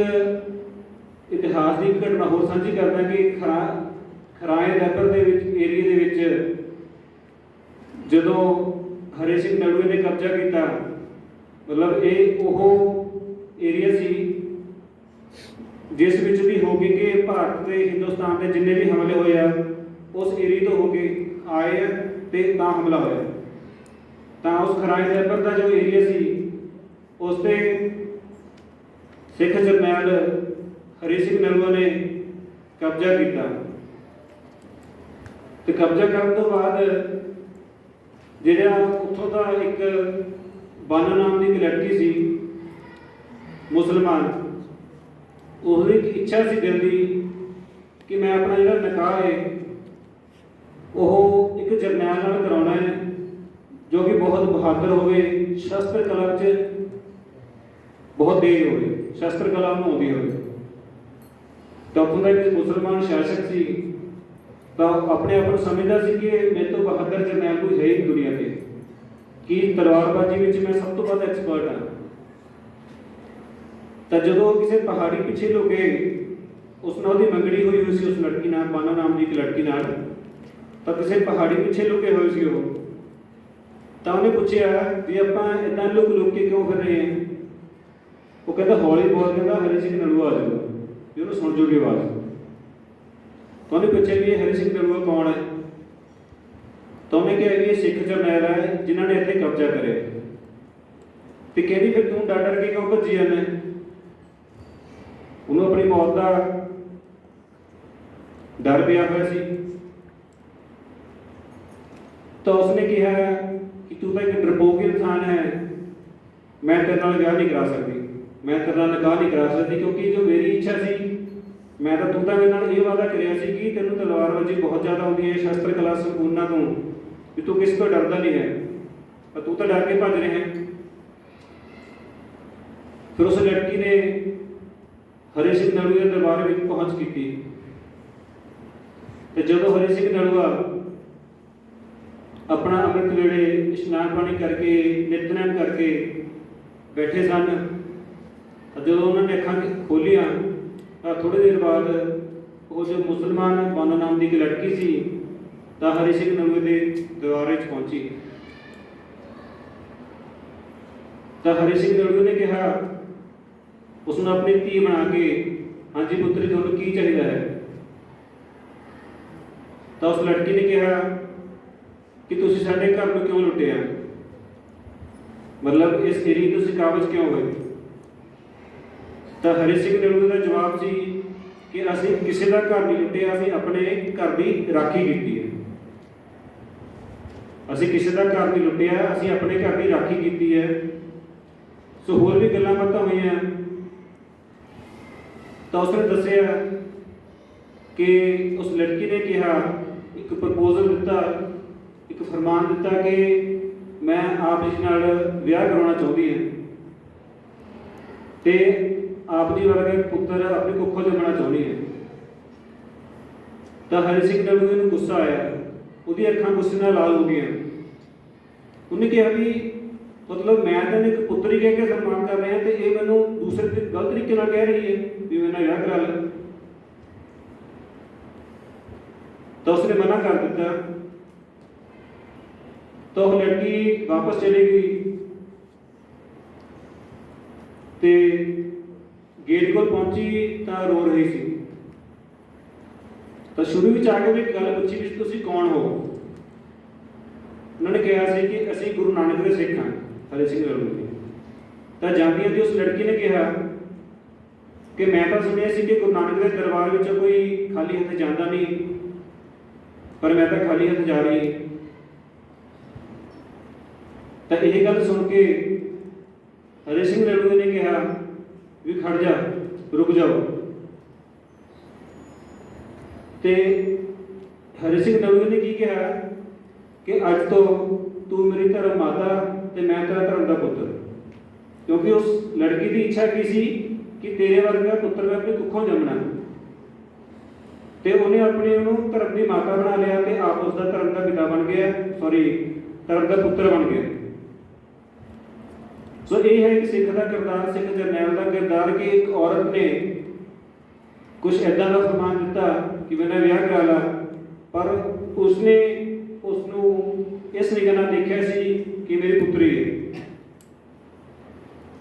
ਇਤਿਹਾਸ ਦੀ ਘਟਨਾ ਹੋਰ ਸਾਂਝੀ ਕਰਦਾ ਕਿ ਖਰਾਏ ਰੈਪਰ ਦੇ ਵਿੱਚ ਏਰੀਏ ਦੇ ਵਿੱਚ ਜਦੋਂ ਹਰੇ ਸਿੰਘ ਨਲੂਏ ਨੇ ਕਬਜ਼ਾ ਕੀਤਾ, ਮਤਲਬ ਇਹ ਉਹ ਏਰੀਆ ਸੀ ਜਿਸ ਵਿੱਚ ਵੀ ਹੋ ਕੇ ਕਿ ਭਾਰਤ ਤੇ ਹਿੰਦੁਸਤਾਨ ਦੇ ਜਿੰਨੇ ਵੀ ਹਮਲੇ ਹੋਏ ਆ ਉਸ ਏਰੀਏ ਤੋਂ ਹੋ ਕੇ ਆਏ ਆ ਤੇ ਤਾਂ ਹਮਲਾ ਹੋਇਆ। ਤਾਂ ਉਸ ਖਰਾਈ ਸੈਬਰ ਦਾ ਜੋ ਏਰੀਆ ਸੀ ਉਸ ਤੇ ਸਿੱਖ ਜਰਨੈਲ ਹਰੀ ਸਿੰਘ ਨਲੂਆ ਨੇ ਕਬਜ਼ਾ ਕੀਤਾ ਤੇ ਕਬਜ਼ਾ ਕਰਨ ਤੋਂ ਬਾਅਦ ਜਿਹੜਾ ਉੱਥੋਂ ਦਾ ਇੱਕ ਬਾਨਾ ਨਾਮ ਦੀ ਇੱਕ ਲੜਕੀ ਸੀ ਮੁਸਲਮਾਨ, ਉਹਦੀ ਇੱਕ ਇੱਛਾ ਸੀ ਦਿਲ ਦੀ ਕਿ ਮੈਂ ਆਪਣਾ ਜਿਹੜਾ ਨਿਕਾਹ ਹੈ ਉਹ ਇੱਕ ਜਰਨੈਲ ਨਾਲ ਕਰਾਉਣਾ ਹੈ ਜੋ ਕਿ ਬਹੁਤ ਬਹਾਦਰ ਹੋਵੇ, ਸ਼ਸਤਰ ਕਲਾ 'ਚ ਬਹੁਤ ਤੇਜ਼ ਹੋਵੇ, ਸ਼ਸਤਰ ਕਲਾ ਨੂੰ ਆਉਂਦੀ ਹੋਵੇ। ਤਾਂ ਉੱਥੋਂ ਦਾ ਇੱਕ ਮੁਸਲਮਾਨ ਸ਼ਾਸਕ ਸੀ ਤਾਂ ਆਪਣੇ ਆਪ ਨੂੰ ਸਮਝਦਾ ਸੀ ਕਿ ਮੇਰੇ ਤੋਂ ਬਹਾਦਰ ਜਰਨੈਲ ਕੋਈ ਹੈ ਹੀ ਦੁਨੀਆ ਤੇ, ਕਿ ਤਲਵਾਰਬਾਜ਼ੀ ਵਿੱਚ ਮੈਂ ਸਭ ਤੋਂ ਵੱਧ ਐਕਸਪਰਟ ਹਾਂ। ਤਾਂ ਜਦੋਂ ਕਿਸੇ ਪਹਾੜੀ ਪਿੱਛੇ ਲੁਕੇ ਉਸ ਨਾਲ ਉਹਦੀ ਮੰਗਣੀ ਹੋਈ ਸੀ ਉਸ ਲੜਕੀ ਨਾਲ, ਬਾਨਾ ਨਾਮ ਦੀ ਇੱਕ ਲੜਕੀ ਨਾਲ, ਤਾਂ ਕਿਸੇ ਪਹਾੜੀ ਪਿੱਛੇ ਲੁਕੇ ਹੋਏ ਸੀ ਉਹ। ਤਾਂ ਉਹਨੇ ਪੁੱਛਿਆ ਵੀ ਆਪਾਂ ਇਦਾਂ ਲੁਕ ਕੇ ਕਿਉਂ ਫਿਰ ਰਹੇ ਹਾਂ? ਉਹ ਕਹਿੰਦਾ ਹੌਲੀ ਬੋਲ, ਕਹਿੰਦਾ ਹਰੀ ਸਿੰਘ ਨਲੂਆ ਆ ਜਾਊਗਾ ਵੀ ਉਹਨੂੰ ਸੁਣ ਜੂਗੀ ਆਵਾਜ਼। ਤਾਂ ਉਹਨੇ ਪੁੱਛਿਆ ਵੀ ਇਹ ਹਰੀ ਸਿੰਘ ਨਲੂਆ ਕੌਣ ਹੈ? ਤਾਂ ਉਹਨੇ ਕਿਹਾ ਵੀ ਇਹ ਸਿੱਖ ਜਰਨੈਲ ਹੈ ਜਿਨ੍ਹਾਂ ਨੇ ਇੱਥੇ ਕਬਜ਼ਾ ਕਰਿਆ। ਤੇ ਕਹਿੰਦੀ ਫਿਰ ਤੂੰ ਡਰ ਕੇ ਕਿਉਂ ਭੱਜੀ ਜਾਂਦਾ? ਉਹਨੂੰ ਆਪਣੀ ਮੌਤ ਦਾ ਡਰ ਪਿਆ ਹੋਇਆ ਸੀ। ਤਾਂ ਉਸਨੇ ਕਿਹਾ ਕਿ ਤੂੰ ਤਾਂ ਇੱਕ ਡਰਪੋਕ ਇਨਸਾਨ ਹੈ, ਮੈਂ ਤੇਰੇ ਨਾਲ ਵਿਆਹ ਨਹੀਂ ਕਰਾ ਸਕਦੀ, ਮੈਂ ਤੇਰੇ ਨਾਲ ਨਿਕਾਹ ਨਹੀਂ ਕਰਾ ਸਕਦੀ, ਕਿਉਂਕਿ ਜੋ ਮੇਰੀ ਇੱਛਾ ਸੀ ਮੈਂ ਤਾਂ ਤੂੰ ਤਾਂ ਮੇਰੇ ਨਾਲ ਇਹ ਵਾਅਦਾ ਕਰਿਆ ਸੀ ਕਿ ਤੈਨੂੰ ਤਲਵਾਰਬਾਜ਼ੀ ਬਹੁਤ ਜ਼ਿਆਦਾ ਆਉਂਦੀ ਹੈ, ਸ਼ਸਤਰ ਕਲਾ ਸੰਪੂਰਨਾ ਤੋਂ, ਵੀ ਤੂੰ ਕਿਸੇ ਤੋਂ ਡਰਦਾ ਨਹੀਂ ਹੈ, ਪਰ ਤੂੰ ਤਾਂ ਡਰ ਕੇ ਭੱਜ ਰਿਹਾ ਹੈ। ਫਿਰ ਉਸ ਲੜਕੀ ਨੇ ਹਰੀ ਸਿੰਘ ਨਲੂਆ ਦੇ ਦਰਬਾਰ ਵਿੱਚ ਪਹੁੰਚ ਕੀਤੀ ਤੇ ਜਦੋਂ ਹਰੀ ਸਿੰਘ ਨਲੂਆ ਆਪਣਾ ਅੰਮ੍ਰਿਤ ਵੇਲੇ ਇਸ਼ਨਾਨ ਪਾਣੀ ਕਰਕੇ ਨਿਤਨੇਮ ਕਰਕੇ ਬੈਠੇ ਸਨ, ਜਦੋਂ ਉਹਨਾਂ ਨੇ ਅੱਖਾਂ ਖੋਲੀਆਂ ਤਾਂ ਥੋੜੀ ਦੇਰ ਬਾਅਦ ਉਹ ਜੋ ਮੁਸਲਮਾਨ ਬਾਨਾ ਨਾਮ ਦੀ ਇੱਕ ਲੜਕੀ ਸੀ ਤਾਂ ਹਰੀ ਸਿੰਘ ਨਲੂਏ ਦੇ ਦਰਬਾਰ ਵਿੱਚ ਪਹੁੰਚੀ। ਤਾਂ ਹਰੀ ਸਿੰਘ ਨਲੂਏ ਨੇ ਕਿਹਾ ਉਸਨੂੰ ਆਪਣੀ ਧੀ ਬਣਾ ਕੇ, ਹਾਂਜੀ ਪੁੱਤਰੀ ਤੁਹਾਨੂੰ ਕੀ ਚਾਹੀਦਾ ਹੈ? ਤਾਂ ਉਸ ਲੜਕੀ ਨੇ ਕਿਹਾ ਕਿ ਤੁਸੀਂ ਸਾਡੇ ਘਰ ਨੂੰ ਕਿਉਂ ਲੁੱਟਿਆ, ਮਤਲਬ ਇਸ ਏਰੀਏ ਤੁਸੀਂ ਕਾਬਜ਼ ਕਿਉਂ ਹੋਏ? ਤਾਂ ਹਰੀ ਸਿੰਘ ਨਲੂਏ ਦਾ ਜਵਾਬ ਸੀ ਕਿ ਅਸੀਂ ਕਿਸੇ ਦਾ ਘਰ ਨਹੀਂ ਲੁੱਟਿਆ, ਅਸੀਂ ਆਪਣੇ ਘਰ ਦੀ ਰਾਖੀ ਕੀਤੀ ਹੈ। ਅਸੀਂ ਕਿਸੇ ਦਾ ਘਰ ਨਹੀਂ ਲੁੱਟਿਆ, ਅਸੀਂ ਆਪਣੇ ਘਰ ਦੀ ਰਾਖੀ ਕੀਤੀ ਹੈ। ਸੋ ਹੋਰ ਵੀ ਗੱਲਾਂ ਬਾਤਾਂ ਹੋਈਆਂ ਤਾਂ ਉਸਨੇ ਦੱਸਿਆ ਕਿ ਉਸ ਲੜਕੀ ਨੇ ਕਿਹਾ, ਇੱਕ ਪ੍ਰਪੋਜ਼ਲ ਦਿੱਤਾ, ਇੱਕ ਫਰਮਾਨ ਦਿੱਤਾ ਕਿ ਮੈਂ ਆਪ ਇਸ ਨਾਲ ਵਿਆਹ ਕਰਾਉਣਾ ਚਾਹੁੰਦੀ ਹਾਂ ਤੇ ਆਪ ਜੀ ਵਰਗਾ ਇੱਕ ਪੁੱਤਰ ਆਪਣੀ ਕੁੱਖੋਂ ਜੰਮਣਾ ਚਾਹੁੰਦੀ ਹੈ। ਤਾਂ ਹਰੀ ਸਿੰਘ ਨਲੂਏ ਨੂੰ ਗੁੱਸਾ ਆਇਆ, ਉਹਦੀ ਅੱਖਾਂ ਗੁੱਸੇ ਨਾਲ ਲਾਲ ਹੋ ਗਈਆਂ। ਉਹਨੇ ਕਿਹਾ ਵੀ ਮਤਲਬ ਮੈਂ ਤਾਂ ਇੱਕ ਪੁੱਤਰ ਹੀ ਕਹਿ ਕੇ ਸਨਮਾਨ ਕਰ ਰਿਹਾ ਤੇ ਇਹ ਮੈਨੂੰ ਦੂਸਰੇ ਗਲਤ ਤਰੀਕੇ ਨਾਲ ਕਹਿ ਰਹੀ ਹੈ ਵੀ ਮੇਰੇ ਨਾਲ ਵਿਆਹ ਕਰਾ ਲੈ। ਤਾਂ ਉਸਨੇ ਮਨਾ ਕਰ ਦਿੱਤਾ। ਤਾਂ ਉਹ ਲੜਕੀ ਵਾਪਸ ਚਲੀ ਗਈ ਤੇ ਗੇਟ ਕੋਲ ਪਹੁੰਚੀ ਤਾਂ ਰੋ ਰਹੀ ਸੀ। ਤਾਂ ਸ਼ੁਰੂ ਵਿੱਚ ਆ ਕੇ ਵੀ ਇੱਕ ਗੱਲ ਪੁੱਛੀ ਵੀ ਤੁਸੀਂ ਕੌਣ ਹੋ? ਉਹਨਾਂ ਨੇ ਕਿਹਾ ਸੀ ਕਿ ਅਸੀਂ ਗੁਰੂ ਨਾਨਕ ਦੇ ਸਿੱਖ ਹਾਂ, ਹਰੀ ਸਿੰਘ ਨਲੂਆ। ਤਾਂ ਜਾਂਦੀਆਂ ਦੀ ਉਸ ਲੜਕੀ ਨੇ ਕਿਹਾ ਕਿ ਮੈਂ ਤਾਂ ਸੁਣਿਆ ਸੀ ਕਿ ਗੁਰੂ ਨਾਨਕ ਦੇ ਦਰਬਾਰ ਵਿੱਚ ਕੋਈ ਖਾਲੀ ਹੱਥ ਜਾਂਦਾ ਨਹੀਂ, ਪਰ ਮੈਂ ਤਾਂ ਖਾਲੀ ਹੱਥ ਜਾ ਰਹੀ। ਤਾਂ ਇਹ ਗੱਲ ਸੁਣ ਕੇ ਹਰੀ ਸਿੰਘ ਨਲੂਏ ਨੇ ਕਿਹਾ ਵੀ ਖੜ ਜਾ, ਰੁਕ ਜਾਓ। ਤੇ ਹਰੀ ਸਿੰਘ ਨਲੂਏ ਨੇ ਕੀ ਕਿਹਾ ਕਿ ਅੱਜ ਤੋਂ ਤੂੰ ਮੇਰੀ ਧਰਮ ਮਾਤਾ ਤੇ ਮੈਂ ਤੇਰਾ ਧਰਮ ਦਾ ਪੁੱਤਰ, ਕਿਉਂਕਿ ਉਸ ਲੜਕੀ ਦੀ ਇੱਛਾ ਕੀ ਸੀ ਕਿ ਤੇਰੇ ਵਰਗਾ ਪੁੱਤਰ ਮੈਂ ਆਪਣੀ ਕੁੱਖੋਂ ਜੰਮਣਾ, ਤੇ ਉਹਨੇ ਆਪਣੀ ਉਹਨੂੰ ਧਰਮ ਦੀ ਮਾਤਾ ਬਣਾ ਲਿਆ ਤੇ ਆਪ ਉਸ ਦਾ ਧਰਮ ਦਾ ਪਿਤਾ ਬਣ ਗਿਆ, ਧਰਮ ਦਾ ਪੁੱਤਰ ਬਣ ਗਿਆ। ਸੋ ਇਹ ਹੈ ਇੱਕ ਸਿੱਖ ਦਾ ਕਿਰਦਾਰ, ਸਿੱਖ ਜਰਨੈਲ ਦਾ ਕਿਰਦਾਰ ਕਿ ਇੱਕ ਔਰਤ ਨੇ ਕੁਝ ਏਦਾਂ ਦਾ ਫਰਮਾਨ ਦਿੱਤਾ ਕਿ ਮੇਰਾ ਵਿਆਹ ਕਰਾ ਲਾ, ਪਰ ਉਸਨੇ ਉਸਨੂੰ ਇਸ ਨਿਗਾਹ ਨਾਲ ਦੇਖਿਆ ਸੀ ਕਿ ਮੇਰੀ ਪੁੱਤਰੀ ਹੈ।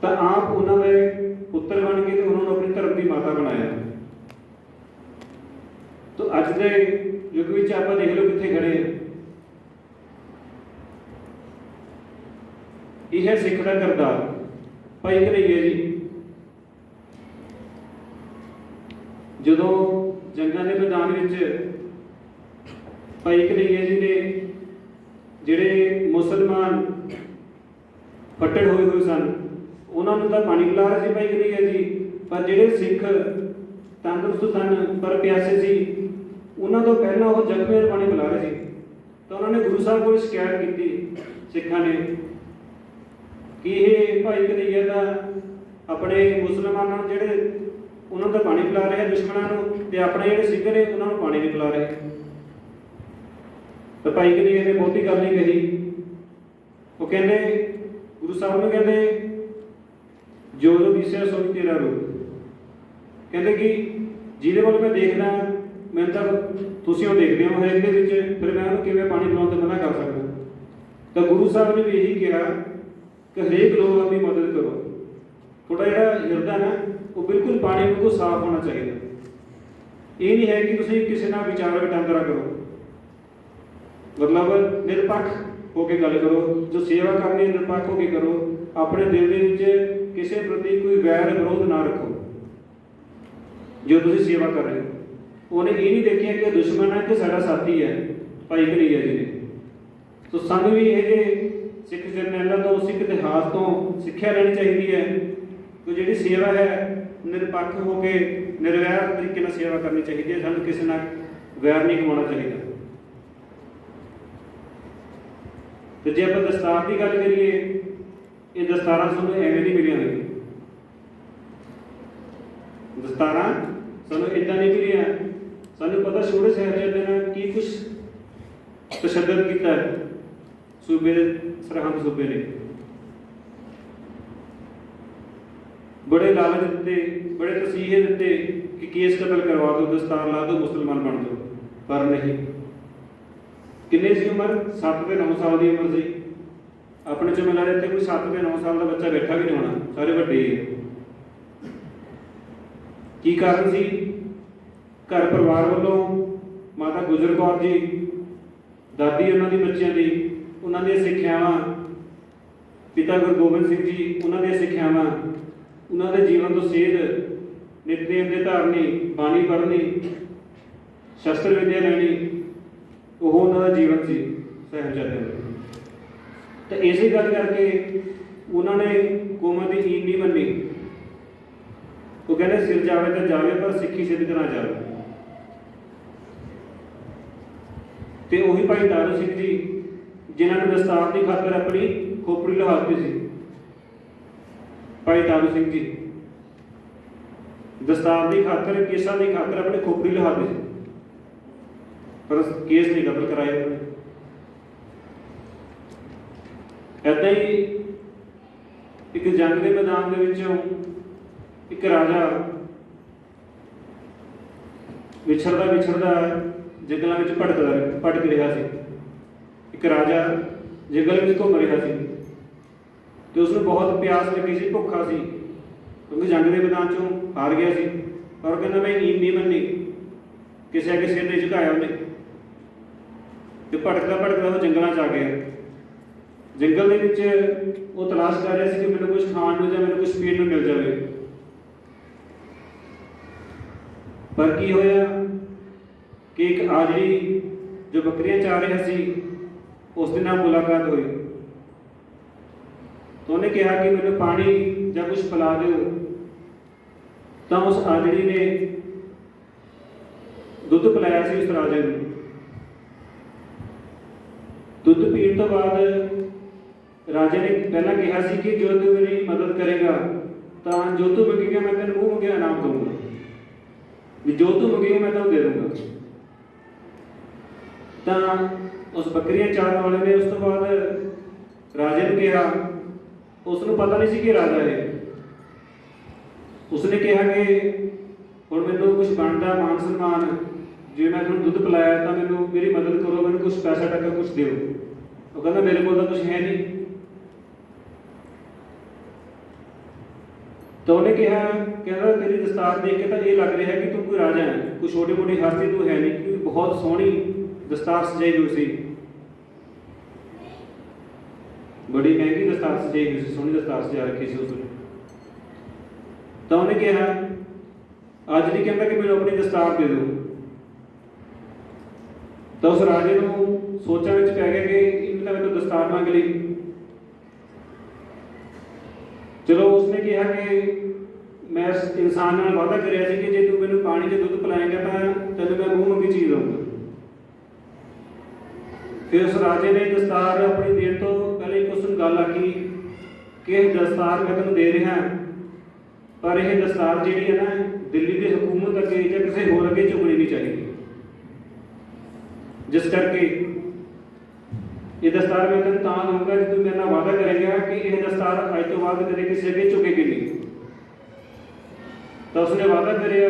ਤਾਂ ਆਪ ਉਹਨਾਂ ਦੇ ਪੁੱਤਰ ਬਣ ਕੇ ਤੇ ਉਹਨਾਂ ਨੂੰ ਆਪਣੀ ਧਰਮ ਦੀ ਮਾਤਾ ਬਣਾਇਆ। ਤਾਂ ਅੱਜ ਦੇ ਯੁੱਗ ਵਿੱਚ ਆਪਾਂ ਦੇਖ ਲਓ ਕਿੱਥੇ ਖੜੇ ਆ। ਇਹ ਹੈ ਸਿੱਖ ਦਾ ਕਿਰਦਾਰ। ਭਾਈ ਘਨੱਈਆ ਜੀ ਜਦੋਂ ਜੰਗਾਂ ਦੇ ਮੈਦਾਨ ਵਿੱਚ ਭਾਈ ਘਨੱਈਆ ਜੀ ਨੇ ਜਿਹੜੇ ਮੁਸਲਮਾਨ ਫੱਟੜ ਹੋਏ ਸਨ ਉਹਨਾਂ ਨੂੰ ਤਾਂ ਪਾਣੀ ਪਿਲਾ ਰਹੇ ਸੀ ਭਾਈ ਘਨੱਈਆ ਜੀ, ਪਰ ਜਿਹੜੇ ਸਿੱਖ ਤੰਦਰੁਸਤ ਸਨ ਪਰ ਪਿਆਸੇ ਸੀ ਉਹਨਾਂ ਤੋਂ ਪਹਿਲਾਂ ਉਹ ਜ਼ਖਮੀਆਂ ਨੂੰ ਪਾਣੀ ਪਿਲਾ ਰਹੇ ਸੀ। ਤਾਂ ਉਹਨਾਂ ਨੇ ਗੁਰੂ ਸਾਹਿਬ ਕੋਲ ਸ਼ਿਕਾਇਤ ਕੀਤੀ ਸਿੱਖਾਂ ਨੇ ਕਿ ਇਹ ਭਾਈ ਘਨੱਈਆ ਦਾ ਆਪਣੇ ਮੁਸਲਮਾਨਾਂ ਨੂੰ ਜਿਹੜੇ ਉਹਨਾਂ ਦਾ ਪਾਣੀ ਪਿਲਾ ਰਹੇ ਦੁਸ਼ਮਣਾਂ ਨੂੰ, ਤੇ ਆਪਣੇ ਜਿਹੜੇ ਸਿੱਖ ਨੇ ਉਹਨਾਂ ਨੂੰ ਪਾਣੀ ਨਹੀਂ ਪਿਲਾ ਰਹੇ। ਤਾਂ ਭਾਈ ਘਨੱਈਆ ਨੇ ਬਹੁਤੀ ਗੱਲ ਨਹੀਂ ਕਹੀ। ਉਹ ਕਹਿੰਦੇ ਗੁਰੂ ਸਾਹਿਬ ਨੂੰ ਕਹਿੰਦੇ ਜੋ ਜੋ ਦਿਸਿਆ ਸੋਈ ਤੇਰਾ ਰੂਪ, ਕਹਿੰਦੇ ਕਿ ਜਿਹਦੇ ਵੱਲ ਮੈਂ ਦੇਖਦਾ ਮੈਨੂੰ ਤਾਂ ਤੁਸੀਂ ਉਹ ਦੇਖਦੇ ਹੋ ਹਰੇਕ ਦੇ ਵਿੱਚ, ਫਿਰ ਮੈਂ ਉਹਨੂੰ ਕਿਵੇਂ ਪਾਣੀ ਪਿਲਾਉਣ ਤੋਂ ਮਨਾ ਕਰ ਸਕਦਾ। ਤਾਂ ਗੁਰੂ ਸਾਹਿਬ ਨੇ ਵੀ ਇਹੀ ਕਿਹਾ ਕਿ ਹਰੇਕ ਲੋਕਾਂ ਦੀ ਮਦਦ ਕਰੋ। ਤੁਹਾਡਾ ਜਿਹੜਾ ਹਿਰਦਾ ਨਾ ਉਹ ਬਿਲਕੁਲ ਪਾਣੀ ਵਾਂਗੂ ਸਾਫ਼ ਹੋਣਾ ਚਾਹੀਦਾ। ਇਹ ਨਹੀਂ ਹੈ ਕਿ ਤੁਸੀਂ ਕਿਸੇ ਨਾਲ ਵਿਚਾਰ ਵਟਾਂਦਰਾ ਕਰੋ, ਮਤਲਬ ਨਿਰਪੱਖ ਹੋ ਕੇ ਗੱਲ ਕਰੋ। ਜੋ ਸੇਵਾ ਕਰਨੀ ਹੈ ਨਿਰਪੱਖ ਹੋ ਕੇ ਕਰੋ। ਆਪਣੇ ਦਿਲ ਦੇ ਵਿੱਚ ਕਿਸੇ ਪ੍ਰਤੀ ਕੋਈ ਵੈਰ ਵਿਰੋਧ ਨਾ ਰੱਖੋ। ਜੋ ਤੁਸੀਂ ਸੇਵਾ ਕਰ ਰਹੇ ਹੋ ਉਹਨੇ ਇਹ ਨਹੀਂ ਦੇਖਿਆ ਕਿ ਦੁਸ਼ਮਣ ਹੈ ਕਿ ਸਾਡਾ ਸਾਥੀ ਹੈ। ਭਾਈ ਘਨੱਈਆ ਜੀ ਨੇ ਸੋ ਸਾਨੂੰ ਵੀ ਇਹ ਜਿਹੇ ਸਿੱਖ ਜਰਨੈਲਾਂ ਤੋਂ ਸਿੱਖ ਇਤਿਹਾਸ ਤੋਂ ਸਿੱਖਿਆ ਲੈਣੀ ਚਾਹੀਦੀ ਹੈ ਕਿ ਜਿਹੜੀ ਸੇਵਾ ਹੈ ਨਿਰਪੱਖ ਹੋ ਕੇ ਨਿਰਵੈਰ ਤਰੀਕੇ ਨਾਲ ਸੇਵਾ ਕਰਨੀ ਚਾਹੀਦੀ ਹੈ। ਸਾਨੂੰ ਕਿਸੇ ਨਾਲ ਵੈਰ ਨਹੀਂ ਕਮਾਉਣਾ ਚਾਹੀਦਾ। ਤੇ ਜੇ ਆਪਾਂ ਦਸਤਾਰ ਦੀ ਗੱਲ ਕਰੀਏ, ਇਹ ਦਸਤਾਰਾਂ ਸਾਨੂੰ ਐਵੇਂ ਨਹੀਂ ਮਿਲੀਆਂ ਹੋਈਆਂ। ਦਸਤਾਰਾਂ ਸਾਨੂੰ ਇਦਾਂ ਨਹੀਂ ਮਿਲੀਆਂ। ਸਾਨੂੰ ਪਤਾ ਛੋਟੇ ਸਾਹਿਬਜ਼ਾਦਿਆਂ ਨੇ ਕੀ ਕੁਛ ਤਸ਼ੱਦਦ ਕੀਤਾ ਹੈ ਸੂਬੇ ਦੇ ਸਰਹੰਦ ਸੂਬੇ ਨੇ। ਬੜੇ ਲਾਲਚ ਦਿੱਤੇ, ਬੜੇ ਤਸੀਹੇ ਦਿੱਤੇ ਕਿ ਕੇਸ ਕਤਲ ਕਰਵਾ ਦਿਓ, ਦਸਤਾਰ ਲਾ ਦਿਓ, ਮੁਸਲਮਾਨ ਬਣ ਜਾਓ। ਪਰ ਨਹੀਂ। ਕਿੰਨੀ ਸੀ ਉਮਰ? 7 ਤੇ 9 ਸਾਲ ਦੀ ਉਮਰ ਸੀ। ਆਪਣੇ ਚ ਮਿਲਾ ਇੱਥੇ ਕੋਈ 7 ਤੇ 9 ਸਾਲ ਦਾ ਬੱਚਾ ਬੈਠਾ ਵੀ ਨਹੀਂ ਹੋਣਾ, ਸਾਰੇ ਵੱਡੇ ਹੈ। ਕੀ ਕਾਰਨ ਸੀ? ਘਰ ਪਰਿਵਾਰ ਵੱਲੋਂ ਮਾਤਾ ਗੁਜਰ ਕੌਰ ਜੀ, ਦਾਦੀ ਉਹਨਾਂ ਦੀ ਬੱਚਿਆਂ ਦੀ, ਉਹਨਾਂ ਦੀਆਂ ਸਿੱਖਿਆਵਾਂ, ਪਿਤਾ ਗੁਰੂ ਗੋਬਿੰਦ ਸਿੰਘ ਜੀ ਉਹਨਾਂ ਦੀਆਂ ਸਿੱਖਿਆਵਾਂ, ਉਹਨਾਂ ਦੇ ਜੀਵਨ ਤੋਂ ਸੇਧ, ਨਿਤਨੇਮ ਦੇ ਧਾਰਨੀ, ਬਾਣੀ ਪੜ੍ਹਨੀ, ਸ਼ਸਤਰ ਵਿਦਿਆ ਲੈਣੀ, ਉਹ ਉਹਨਾਂ ਦਾ ਜੀਵਨ ਸੀ ਸਾਹਿਬਜ਼ਾਦਿਆਂ ਦਾ। ਤਾਂ ਇਸੇ ਗੱਲ ਕਰਕੇ ਉਹਨਾਂ ਨੇ ਕੌਮਾਂ ਦੀ ਈਨ ਨਹੀਂ ਮੰਨੀ। ਉਹ ਕਹਿੰਦੇ ਸਿਰ ਜਾਵੇ ਤਾਂ ਜਾਵੇ ਪਰ ਸਿੱਖੀ ਸਿੱਧ ਨਾ ਜਾਵੇ। ਤੇ ਉਹੀ ਭਾਈ ਤਾਰੂ ਸਿੰਘ ਜੀ ਜਿਨ੍ਹਾਂ ਨੇ ਦਸਤਾਰ ਦੀ ਖਾਤਰ ਆਪਣੀ ਖੋਪੜੀ ਲਹਾ ਦਿੱਤੀ ਸੀ। ਭਾਈ ਤਾਰੂ ਸਿੰਘ ਜੀ ਦਸਤਾਰ ਦੀ ਖਾਤਰ, ਕੇਸਾਂ ਦੀ ਖਾਤਰ ਆਪਣੀ ਖੋਪੜੀ ਲਹਾ ਦਿੱਤੀ ਸੀ, ਪਰ ਕੇਸ ਨਹੀਂ ਕਤਲ ਕਰਾਏ ਉਹਨਾਂ ਨੇ। ਏਦਾਂ ਹੀ ਇੱਕ ਜੰਗ ਦੇ ਮੈਦਾਨ ਦੇ ਵਿੱਚੋਂ ਇੱਕ ਰਾਜਾ ਵਿਛੜਦਾ ਜੰਗਲਾਂ ਵਿੱਚ ਭਟਕ ਰਿਹਾ ਸੀ। ਇੱਕ ਰਾਜਾ ਜੰਗਲ ਵਿੱਚ ਘੁੰਮ ਰਿਹਾ ਸੀ ਤੇ ਉਸਨੂੰ ਬਹੁਤ ਪਿਆਸ ਲੱਗੀ ਸੀ, ਭੁੱਖਾ ਸੀ, ਕਿਉਂਕਿ ਜੰਗ ਦੇ ਮੈਦਾਨ ਚੋਂ ਹਾਰ ਗਿਆ ਸੀ। ਪਰ ਉਹ ਕਹਿੰਦਾ ਮੈਂ ਨੀਂਦ ਨਹੀਂ ਮੰਨੀ, ਕਿਸੇ ਅੱਗੇ ਸਿਰ ਨਹੀਂ ਝੁਕਾਇਆ ਉਹਨੇ। ਤੇ ਭਟਕਦਾ ਉਹ ਜੰਗਲਾਂ 'ਚ ਆ ਗਿਆ। ਜੰਗਲ ਦੇ ਵਿੱਚ ਉਹ ਤਲਾਸ਼ ਕਰ ਰਿਹਾ ਸੀ ਕਿ ਮੈਨੂੰ ਕੁਝ ਖਾਣ ਨੂੰ ਜਾਂ ਮੈਨੂੰ ਕੁਝ ਪੀਣ ਨੂੰ ਮਿਲ ਜਾਵੇ। ਪਰ ਕੀ ਹੋਇਆ ਕਿ ਇੱਕ ਆਦਮੀ ਜੋ ਬੱਕਰੀਆਂ ਚਾਰ ਰਿਹਾ ਸੀ ਉਸ ਦੇ ਨਾਲ ਮੁਲਾਕਾਤ ਹੋਈ। ਤਾਂ ਉਹਨੇ ਕਿਹਾ ਕਿ ਮੈਨੂੰ ਪਾਣੀ ਜਾਂ ਕੁਝ ਪਿਲਾ ਦਿਓ। ਤਾਂ ਉਸ ਆਦਮੀ ਨੇ ਦੁੱਧ ਪਿਲਾਇਆ ਸੀ ਉਸ ਰਾਜੇ ਨੂੰ। ਦੁੱਧ ਪੀਣ ਤੋਂ ਬਾਅਦ ਰਾਜੇ ਨੇ ਪਹਿਲਾਂ ਕਿਹਾ ਸੀ ਕਿ ਜੋ ਤੂੰ ਮੇਰੀ ਮਦਦ ਕਰੇਗਾ ਤਾਂ ਜੋ ਤੂੰ ਮੰਗੇਗਾ ਮੈਂ ਤੈਨੂੰ ਮੂੰਹ ਮੰਗਿਆ ਇਨਾਮ ਦਊਂਗਾ, ਵੀ ਜੋ ਤੂੰ ਮੰਗੇਗਾ ਮੈਂ ਤੈਨੂੰ ਦੇ ਦੂੰਗਾ। ਤਾਂ ਉਸ ਬੱਕਰੀਆਂ ਚਾਰਨ ਵਾਲੇ ਨੇ ਉਸ ਤੋਂ ਬਾਅਦ ਰਾਜੇ ਨੂੰ ਕਿਹਾ, ਉਸ ਨੂੰ ਪਤਾ ਨਹੀਂ ਸੀ ਕਿ ਰਾਜਾ ਹੈ। ਉਸਨੇ ਕਿਹਾ ਕਿ ਹੁਣ ਮੈਨੂੰ ਕੁਝ ਬਣਦਾ ਮਾਨ ਸਨਮਾਨ, ਜੇ ਮੈਂ ਤੁਹਾਨੂੰ ਦੁੱਧ ਪਿਲਾਇਆ ਤਾਂ ਮੈਨੂੰ ਮੇਰੀ ਮਦਦ ਕਰੋ, ਮੈਨੂੰ ਕੁਝ ਪੈਸਾ ਟਕਾ ਕੁਝ ਦਿਓ। ਉਹ ਕਹਿੰਦਾ ਮੇਰੇ ਕੋਲ ਤਾਂ ਕੁਝ ਹੈ ਨਹੀਂ। ਤਾਂ ਉਹਨੇ ਕਿਹਾ, ਕਹਿੰਦਾ ਤੇਰੀ ਦਸਤਾਰ ਦੇਖ ਕੇ ਤਾਂ ਇਹ ਲੱਗ ਰਿਹਾ ਕਿ ਤੂੰ ਕੋਈ ਰਾਜਾ ਹੈ, ਕੋਈ ਛੋਟੀ ਮੋਟੀ ਹਸਤੀ ਤੂੰ ਹੈ ਨਹੀਂ, ਕਿ ਬਹੁਤ ਸੋਹਣੀ ਦਸਤਾਰ ਸਜਾਈ ਹੋਈ ਸੀ, ਬੜੀ ਮਹਿੰਗੀ ਦਸਤਾਰ ਸਜਾਈ ਹੋਈ ਸੀ, ਸੋਹਣੀ ਦਸਤਾਰ ਸਜਾ ਰੱਖੀ ਸੀ ਉਸਨੇ। ਤਾਂ ਉਹਨੇ ਕਿਹਾ ਅੱਜ ਨਹੀਂ, ਕਹਿੰਦਾ ਕਿ ਮੈਨੂੰ ਆਪਣੀ ਦਸਤਾਰ ਦੇ ਦਿਓ। ਤਾਂ ਉਸ ਰਾਜੇ ਨੂੰ ਸੋਚਾਂ ਵਿੱਚ ਪੈ ਗਿਆ ਕਿ ਇਹਨੇ ਤਾਂ ਮੈਨੂੰ ਦਸਤਾਰ ਮੰਗ ਲਈ। ਚਲੋ ਉਸਨੇ ਕਿਹਾ ਕਿ ਮੈਂ ਇਨਸਾਨ ਨਾਲ ਵਾਅਦਾ ਕਰਿਆ ਸੀ ਕਿ ਜੇ ਤੂੰ ਮੈਨੂੰ ਪਾਣੀ 'ਚ ਦੁੱਧ ਪਿਲਾਏਂਗਾ ਤਾਂ ਤੈਨੂੰ ਮੈਂ ਮੂੰਹ ਮੰਗੀ ਚੀਜ਼ ਦਊਂਗਾ। ਫਿਰ ਉਸ ਰਾਜੇ ਨੇ ਦਸਤਾਰ ਆਪਣੀ ਦੇਣ ਤੋਂ ਪਹਿਲੇ ਇੱਕ ਉਸਨੂੰ ਗੱਲ ਆਖੀ ਕਿ ਇਹ ਦਸਤਾਰ ਮੈਂ ਤੈਨੂੰ ਦੇ ਰਿਹਾ, ਪਰ ਇਹ ਦਸਤਾਰ ਜਿਹੜੀ ਹੈ ਨਾ ਦਿੱਲੀ ਦੀ ਹਕੂਮਤ ਅੱਗੇ ਜਾਂ ਕਿਸੇ ਹੋਰ ਅੱਗੇ ਝੁਕਣੀ ਨਹੀਂ ਚਾਹੀਦੀ, ਜਿਸ ਕਰਕੇ ਇਹ ਦਸਤਾਰ ਮੈਂ ਤੈਨੂੰ ਤਾਂ ਦਊਂਗਾ ਜੇ ਤੂੰ ਮੇਰੇ ਨਾਲ ਵਾਅਦਾ ਕਰੇਗਾ ਕਿ ਇਹ ਦਸਤਾਰ ਅੱਜ ਤੋਂ ਬਾਅਦ ਕਦੇ ਕਿਸੇ ਅੱਗੇ ਝੁਕੇਗੀ ਨਹੀਂ। ਤਾਂ ਉਸਨੇ ਵਾਅਦਾ ਕਰਿਆ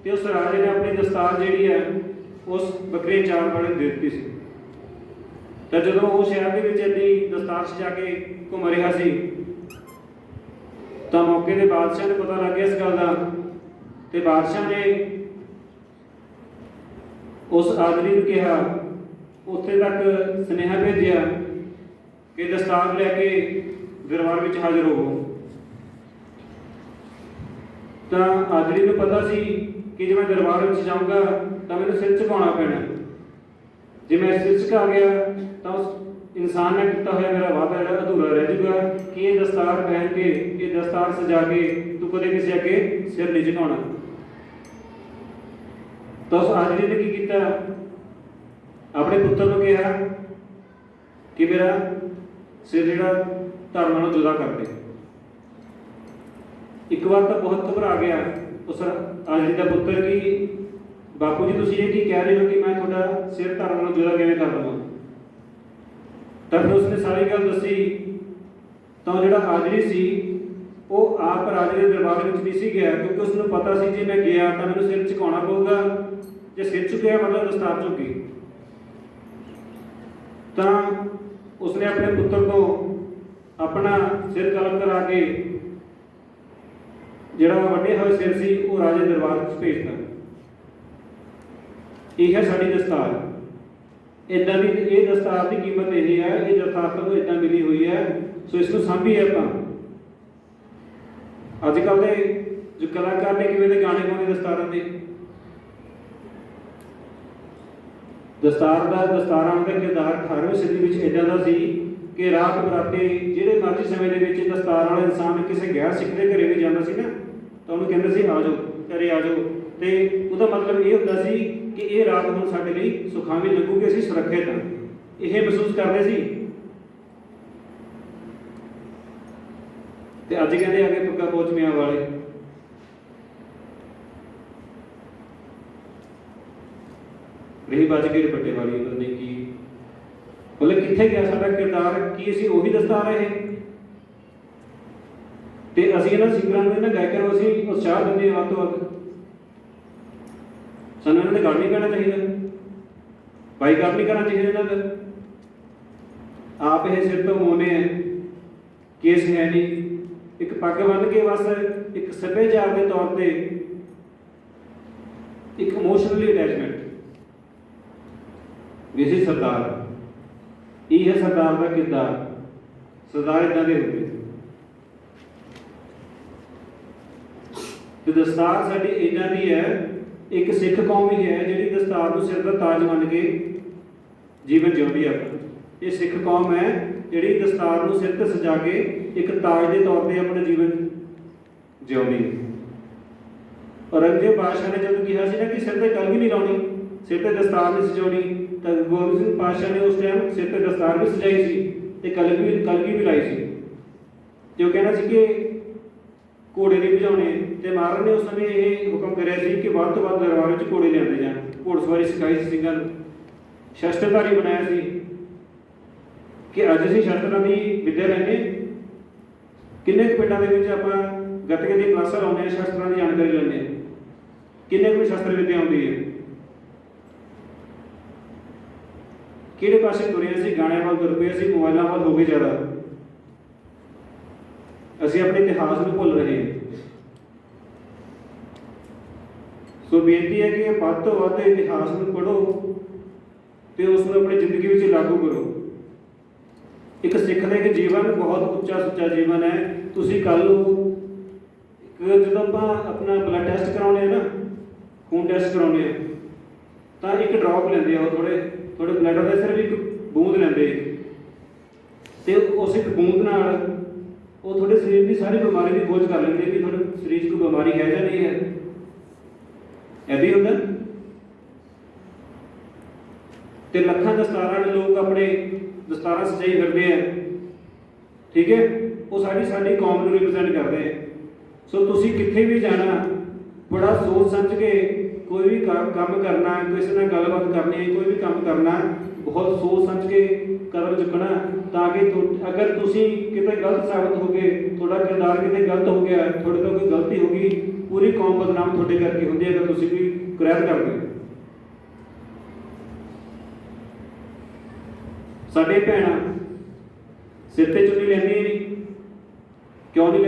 ਤੇ ਉਸ ਰਾਜੇ ਨੇ ਆਪਣੀ ਦਸਤਾਰ ਜਿਹੜੀ ਹੈ ਉਸ ਬੱਕਰੀ ਚਾਰ ਵਾਲੇ ਦੇ ਦਿੱਤੀ ਸੀ। ਤਾਂ ਜਦੋਂ ਉਹ ਸ਼ਹਿਰ ਦੇ ਵਿੱਚ ਇੰਨੀ ਦਸਤਾਰ ਸਜਾ ਕੇ ਘੁੰਮ ਰਿਹਾ ਸੀ ਤਾਂ ਮੌਕੇ ਦੇ ਬਾਦਸ਼ਾਹ ਨੂੰ ਪਤਾ ਲੱਗ ਗਿਆ ਇਸ ਗੱਲ ਦਾ, ਤੇ ਬਾਦਸ਼ਾਹ ਨੇ ਉਸ ਆਦਮੀ ਨੂੰ ਕਿਹਾ, ਉੱਥੇ ਤੱਕ ਸੁਨੇਹਾ ਭੇਜਿਆ ਕਿ ਦਸਤਾਰ ਲੈ ਕੇ ਦਰਬਾਰ ਵਿੱਚ ਹਾਜ਼ਰ ਹੋਵੋ। ਤਾਂ ਆਦਮੀ ਨੂੰ ਪਤਾ ਸੀ ਕਿ ਜੇ ਮੈਂ ਦਰਬਾਰ ਵਿੱਚ ਜਾਊਂਗਾ ਤਾਂ ਮੈਨੂੰ ਸਿਰ ਝੁਕਾਉਣਾ ਪੈਣਾ, ਜੇ ਮੈਂ ਸਿਰ ਝੁਕਾ ਗਿਆ ਤਾਂ ਉਸ ਇਨਸਾਨ ਨੇ ਕੀਤਾ ਹੋਇਆ ਮੇਰਾ ਵਾਅਦਾ ਜਿਹੜਾ ਅਧੂਰਾ ਰਹਿ ਜਾਊਗਾ ਕਿ ਇਹ ਦਸਤਾਰ ਪਹਿਨ ਕੇ, ਇਹ ਦਸਤਾਰ ਸਜਾ ਕੇ ਤੂੰ ਕਦੇ ਕਿਸੇ ਅੱਗੇ ਸਿਰ ਨਹੀਂ ਝੁਕਾਉਣਾ। ਤਾਂ ਉਸ ਆਦਮੀ ਨੇ ਕੀ ਕੀਤਾ, ਆਪਣੇ ਪੁੱਤਰ ਨੂੰ ਕਿਹਾ ਕਿ ਮੇਰਾ ਸਿਰ ਜਿਹੜਾ ਧਰਮ ਨਾਲੋਂ ਜੁਦਾ ਕਰ ਦੇ। ਇੱਕ ਵਾਰ ਤਾਂ ਬਹੁਤ ਘਬਰਾ ਗਿਆ ਉਸ ਆਦਮੀ ਦਾ ਪੁੱਤਰ ਕਿ ਬਾਪੂ ਜੀ ਤੁਸੀਂ ਇਹ ਕੀ ਕਹਿ ਰਹੇ ਹੋ ਕਿ ਮੈਂ ਤੁਹਾਡਾ ਸਿਰ ਧਰਮ ਨਾਲੋਂ ਜੁਦਾ ਕਿਵੇਂ ਕਰ ਦਵਾਂ। ਤਾਂ ਫਿਰ ਉਸਨੇ ਸਾਰੀ ਗੱਲ ਦੱਸੀ। ਤਾਂ ਜਿਹੜਾ ਆਦਮੀ ਸੀ ਉਹ ਆਪ ਰਾਜੇ ਦੇ ਦਰਬਾਰ ਵਿੱਚ ਨਹੀਂ ਸੀ ਗਿਆ, ਕਿਉਂਕਿ ਉਸਨੂੰ ਪਤਾ ਸੀ ਜੇ ਮੈਂ ਗਿਆ ਤਾਂ ਮੈਨੂੰ ਸਿਰ ਝੁਕਾਉਣਾ ਪਊਗਾ, ਜੇ ਸਿਰ ਝੁਕਿਆ ਮਤਲਬ ਦਸਤਾਰ ਝੁਕੀ। ਤਾਂ ਉਸਨੇ ਆਪਣੇ ਪੁੱਤਰ ਤੋਂ ਆਪਣਾ ਸਿਰ ਕਲਮ ਕਰਾ ਕੇ ਜਿਹੜਾ ਵੱਡੇ ਹੋਏ ਸਿਰ ਸੀ ਉਹ ਰਾਜੇ ਦਰਬਾਰ ਵਿੱਚ ਭੇਜਤਾ। ਇਹ ਹੈ ਸਾਡੀ ਦਸਤਾਰ। ਇਦਾਂ ਦੀ ਇਹ ਦਸਤਾਰ ਦੀ ਕੀਮਤ ਇਹ ਹੈ, ਇਹ ਦਸਤਾਰ ਤੋਂ ਇਦਾਂ ਮਿਲੀ ਹੋਈ ਹੈ, ਸੋ ਇਸ ਨੂੰ ਸਾਂਭੀਏ ਆਪਾਂ। ਅੱਜ ਕੱਲ੍ਹ ਦੇ ਜੋ ਕਲਾਕਾਰ ਨੇ ਕਿਵੇਂ ਦੇ ਗਾਣੇ ਗਾਉਂਦੇ ਦਸਤਾਰਾਂ ਦੇ, ਦਸਤਾਰਾਂ ਦਾ ਕਿਰਦਾਰ 18ਵੀਂ ਸਦੀ ਵਿੱਚ ਇਦਾਂ ਦਾ ਸੀ ਕਿ ਰਾਤ ਬਰਾਤੇ ਜਿਹੜੇ ਮਰਜ਼ੀ ਸਮੇਂ ਦੇ ਵਿੱਚ ਦਸਤਾਰ ਵਾਲਾ ਇਨਸਾਨ ਕਿਸੇ ਗੈਰ ਸਿੱਖ ਦੇ ਘਰੇ ਵੀ ਜਾਂਦਾ ਸੀ ਨਾ ਤਾਂ ਉਹਨੂੰ ਕਹਿੰਦੇ ਸੀ ਆ ਜਾਓ ਘਰੇ ਆ ਜਾਓ, ਤੇ ਉਹਦਾ ਮਤਲਬ ਇਹ ਹੁੰਦਾ ਸੀ ਕਿ ਇਹ ਰਾਤ ਹੁਣ ਸਾਡੇ ਲਈ ਸੁਖਾਵੀਂ ਲੱਗੂਗੀ, ਅਸੀਂ ਸੁਰੱਖਿਅਤ ਹਾਂ, ਇਹ ਮਹਿਸੂਸ ਕਰਦੇ ਸੀ। ਤੇ ਅੱਜ ਕਹਿੰਦੇ ਆ ਕੇ ਪੱਕਾ ਪੋਚਮਿਆਂ ਵਾਲੇ। ਰਹੀ ਬਚ ਕੇ ਦੁਪੱਟੇ ਵਾਲੀ ਉਹਨਾਂ ਨੇ ਕੀ ਬੋਲੇ, ਕਿੱਥੇ ਗਿਆ ਸਾਡਾ ਕਿਰਦਾਰ? ਕੀ ਅਸੀਂ ਉਹੀ ਦਸਤਾਰ ਹੈ? ਤੇ ਅਸੀਂ ਇਹਨਾਂ ਸਿੰਗਰਾਂ ਨੂੰ, ਇਹਨਾਂ ਗਾਇਕਾਂ ਨੂੰ ਅਸੀਂ ਉਤਸ਼ਾਹ ਦਿੰਦੇ ਹਾਂ ਵੱਧ ਤੋਂ ਵੱਧ। ਸਾਨੂੰ ਇਹਨਾਂ ਦੇ ਗੱਲ ਨਹੀਂ ਕਹਿਣਾ ਚਾਹੀਦਾ, ਬਾਈਕਾਟ ਨਹੀਂ ਕਰਨਾ ਚਾਹੀਦਾ ਇਹਨਾਂ ਦਾ। ਆਪ ਇਹ ਸਿਰ ਤੋਂ ਮੋਨੇ ਹੈ, ਕੇਸ ਹੈ ਨਹੀਂ, ਇੱਕ ਪੱਗ ਬੰਨ੍ਹ ਕੇ ਬਸ ਇੱਕ ਸੱਭਿਆਚਾਰ ਦੇ ਤੌਰ ਤੇ ਇੱਕ ਇਮੋਸ਼ਨਲੀ ਅਟੈਚਮੈਂਟ ਵੀ ਅਸੀਂ ਸਰਦਾਰ। ਇਹ ਹੈ ਸਰਦਾਰ ਦਾ ਕਿਰਦਾਰ। ਸਰਦਾਰ ਇਦਾਂ ਦੇ ਹੁੰਦੇ। ਤੇ ਦਸਤਾਰ ਸਾਡੀ ਇਦਾਂ ਦੀ ਹੈ, ਇੱਕ ਸਿੱਖ ਕੌਮ ਹੀ ਹੈ ਜਿਹੜੀ ਦਸਤਾਰ ਨੂੰ ਸਿਰ ਦਾ ਤਾਜ ਮੰਨ ਕੇ ਜੀਵਨ ਜਿਉਂਦੀ ਹੈ। ਇਹ ਸਿੱਖ ਕੌਮ ਹੈ ਜਿਹੜੀ ਦਸਤਾਰ ਨੂੰ ਸਿਰ ਤੇ ਸਜਾ ਕੇ ਇੱਕ ਤਾਜ ਦੇ ਤੌਰ ਤੇ ਆਪਣਾ ਜੀਵਨ ਜਿਉਂਦੀ ਹੈ। ਔਰੰਗਜ਼ੇਬ ਬਾਦਸ਼ਾਹ ਨੇ ਜਦੋਂ ਕਿਹਾ ਸੀ ਨਾ ਕਿ ਸਿਰ ਤੇ ਕਲਗੀ ਨਹੀਂ ਲਾਉਣੀ, ਸਿਰ ਤੇ ਦਸਤਾਰ ਨਹੀਂ ਸਜਾਉਣੀ, ਤਾਂ ਗੋਬਿੰਦ ਸਿੰਘ ਪਾਤਸ਼ਾਹ ਨੇ ਉਸ ਟਾਈਮ ਸਿਰ ਤੇ ਦਸਤਾਰ ਵੀ ਸਜਾਈ ਸੀ ਤੇ ਕਲਗੀ ਵੀ ਲਾਈ ਸੀ। ਤੇ ਉਹ ਕਹਿੰਦਾ ਸੀ ਕਿ ਘੋੜੇ ਨਹੀਂ ਭਜਾਉਣੇ, ਤੇ ਮਹਾਰਾਜ ਨੇ ਉਸ ਸਮੇਂ ਇਹ ਹੁਕਮ ਕਰਿਆ ਸੀ ਕਿ ਵੱਧ ਤੋਂ ਵੱਧ ਦਰਬਾਰ ਵਿੱਚ ਘੋੜੇ ਲਿਆਂਦੇ ਜਾਣ। ਘੋੜਸਵਾਰੀ ਸਿਖਾਈ ਸੀ ਸਿੰਘਾਂ ਨੂੰ, ਸ਼ਸਤਰਧਾਰੀ ਬਣਾਇਆ ਸੀ ਕਿ ਅੱਜ ਅਸੀਂ ਸ਼ਸਤਰਾਂ ਦੀ ਵਿੱਦਿਆ ਲੈਂਦੇ। ਕਿੰਨੇ ਕੁ ਪਿੰਡਾਂ ਦੇ ਵਿੱਚ ਆਪਾਂ ਗੱਤਕੇ ਦੀ ਕਲਾਸਾਂ ਲਾਉਂਦੇ ਹਾਂ, ਸ਼ਸਤਰਾਂ ਦੀ ਜਾਣਕਾਰੀ ਲੈਂਦੇ ਹਾਂ। ਕਿੰਨੇ ਕੁ ਸ਼ਸਤਰ ਵਿੱਦਿਆ ਆਉਂਦੀ ਹੈ? ਕਿਹੜੇ ਪਾਸੇ ਤੁਰੇ ਅਸੀਂ? ਗਾਣਿਆਂ ਵੱਲ ਤੁਰ ਪਏ ਅਸੀਂ, ਮੋਬਾਈਲਾਂ ਵੱਲ ਹੋ ਗਏ ਜ਼ਿਆਦਾ। ਅਸੀਂ ਆਪਣੇ ਇਤਿਹਾਸ ਨੂੰ ਭੁੱਲ ਰਹੇ ਹਾਂ। ਸੋ ਬੇਨਤੀ ਹੈ ਕਿ ਵੱਧ ਤੋਂ ਵੱਧ ਇਤਿਹਾਸ ਨੂੰ ਪੜ੍ਹੋ ਤੇ ਉਸ ਨੂੰ ਆਪਣੀ ਜ਼ਿੰਦਗੀ ਵਿੱਚ ਲਾਗੂ ਕਰੋ। ਇੱਕ ਸਿੱਖ ਦਾ ਇੱਕ ਜੀਵਨ ਬਹੁਤ ਉੱਚਾ ਸੁੱਚਾ ਜੀਵਨ ਹੈ। ਤੁਸੀਂ ਕੱਲ੍ਹ ਨੂੰ ਜਦੋਂ ਆਪਾਂ ਆਪਣਾ ਬਲੱਡ ਟੈਸਟ ਕਰਾਉਂਦੇ ਹਾਂ ਨਾ, ਖੂਨ ਟੈਸਟ ਕਰਾਉਂਦੇ ਹਾਂ, ਤਾਂ ਇੱਕ ਡ੍ਰੌਪ ਲੈਂਦੇ ਆ, ਉਹ ਥੋੜੇ ਬਲੱਡ ਦਾ ਸਿਰਫ ਇੱਕ ਬੂੰਦ ਲੈਂਦੇ, ਤੇ ਉਸ ਇੱਕ ਬੂੰਦ ਨਾਲ ਉਹ ਤੁਹਾਡੇ ਸਰੀਰ ਦੀ ਸਾਰੀ ਬਿਮਾਰੀ ਦੀ ਖੋਜ ਕਰ ਲੈਂਦੇ ਵੀ ਤੁਹਾਡੇ ਸਰੀਰ 'ਚ ਕੋਈ ਬਿਮਾਰੀ ਹੈ ਜਾਂ ਨਹੀਂ ਹੈ। ਇੱਦਾਂ ਹੀ ਹੁੰਦਾ। ਤੇ ਲੱਖਾਂ ਦਸਤਾਰਾਂ ਲੋਕ ਆਪਣੇ ਦਸਤਾਰਾਂ ਸਜਾਈ ਫਿਰਦੇ ਆ, ਠੀਕ ਹੈ, ਉਹ ਸਾਡੀ ਕੌਮ ਨੂੰ ਰਿਪਰੈਜ਼ੈਂਟ ਕਰਦੇ ਆ। ਸੋ ਤੁਸੀਂ ਕਿੱਥੇ ਵੀ ਜਾਣਾ, ਬੜਾ ਸੋਚ ਸਮਝ ਕੇ ਕੋਈ ਵੀ ਕੰਮ ਕਰਨਾ, ਕਿਸੇ ਨਾਲ ਗੱਲਬਾਤ ਕਰਨੀ ਹੈ, ਕੋਈ ਵੀ ਕੰਮ ਕਰਨਾ, ਬਹੁਤ ਸੋਚ ਸਮਝ ਕੇ ਕਦਮ ਚੁੱਕਣਾ, ਤਾਂ ਕਿ ਅਗਰ ਤੁਸੀਂ ਕਿਤੇ ਗਲਤ ਸਾਬਤ ਹੋ ਗਏ, ਤੁਹਾਡਾ ਕਿਰਦਾਰ ਕਿਤੇ ਗਲਤ ਹੋ ਗਿਆ, ਤੁਹਾਡੇ ਤੋਂ ਕੋਈ ਗਲਤੀ ਹੋ ਗਈ, ਪੂਰੀ ਕੌਮ ਬਦਨਾਮ ਤੁਹਾਡੇ ਕਰਕੇ ਹੁੰਦੀ ਹੈ ਅਗਰ ਤੁਸੀਂ ਕੋਈ ਕੁਰੈਤ ਕਰਦੇ ਹੋ। ਸਾਡੇ ਭੈਣਾਂ ਸਿਰ ਤੇ ਚੁੰਨੀ ਲੈਂਦੀਆਂ ਨਹੀਂ, ਕਿਉਂ ਨਹੀਂ?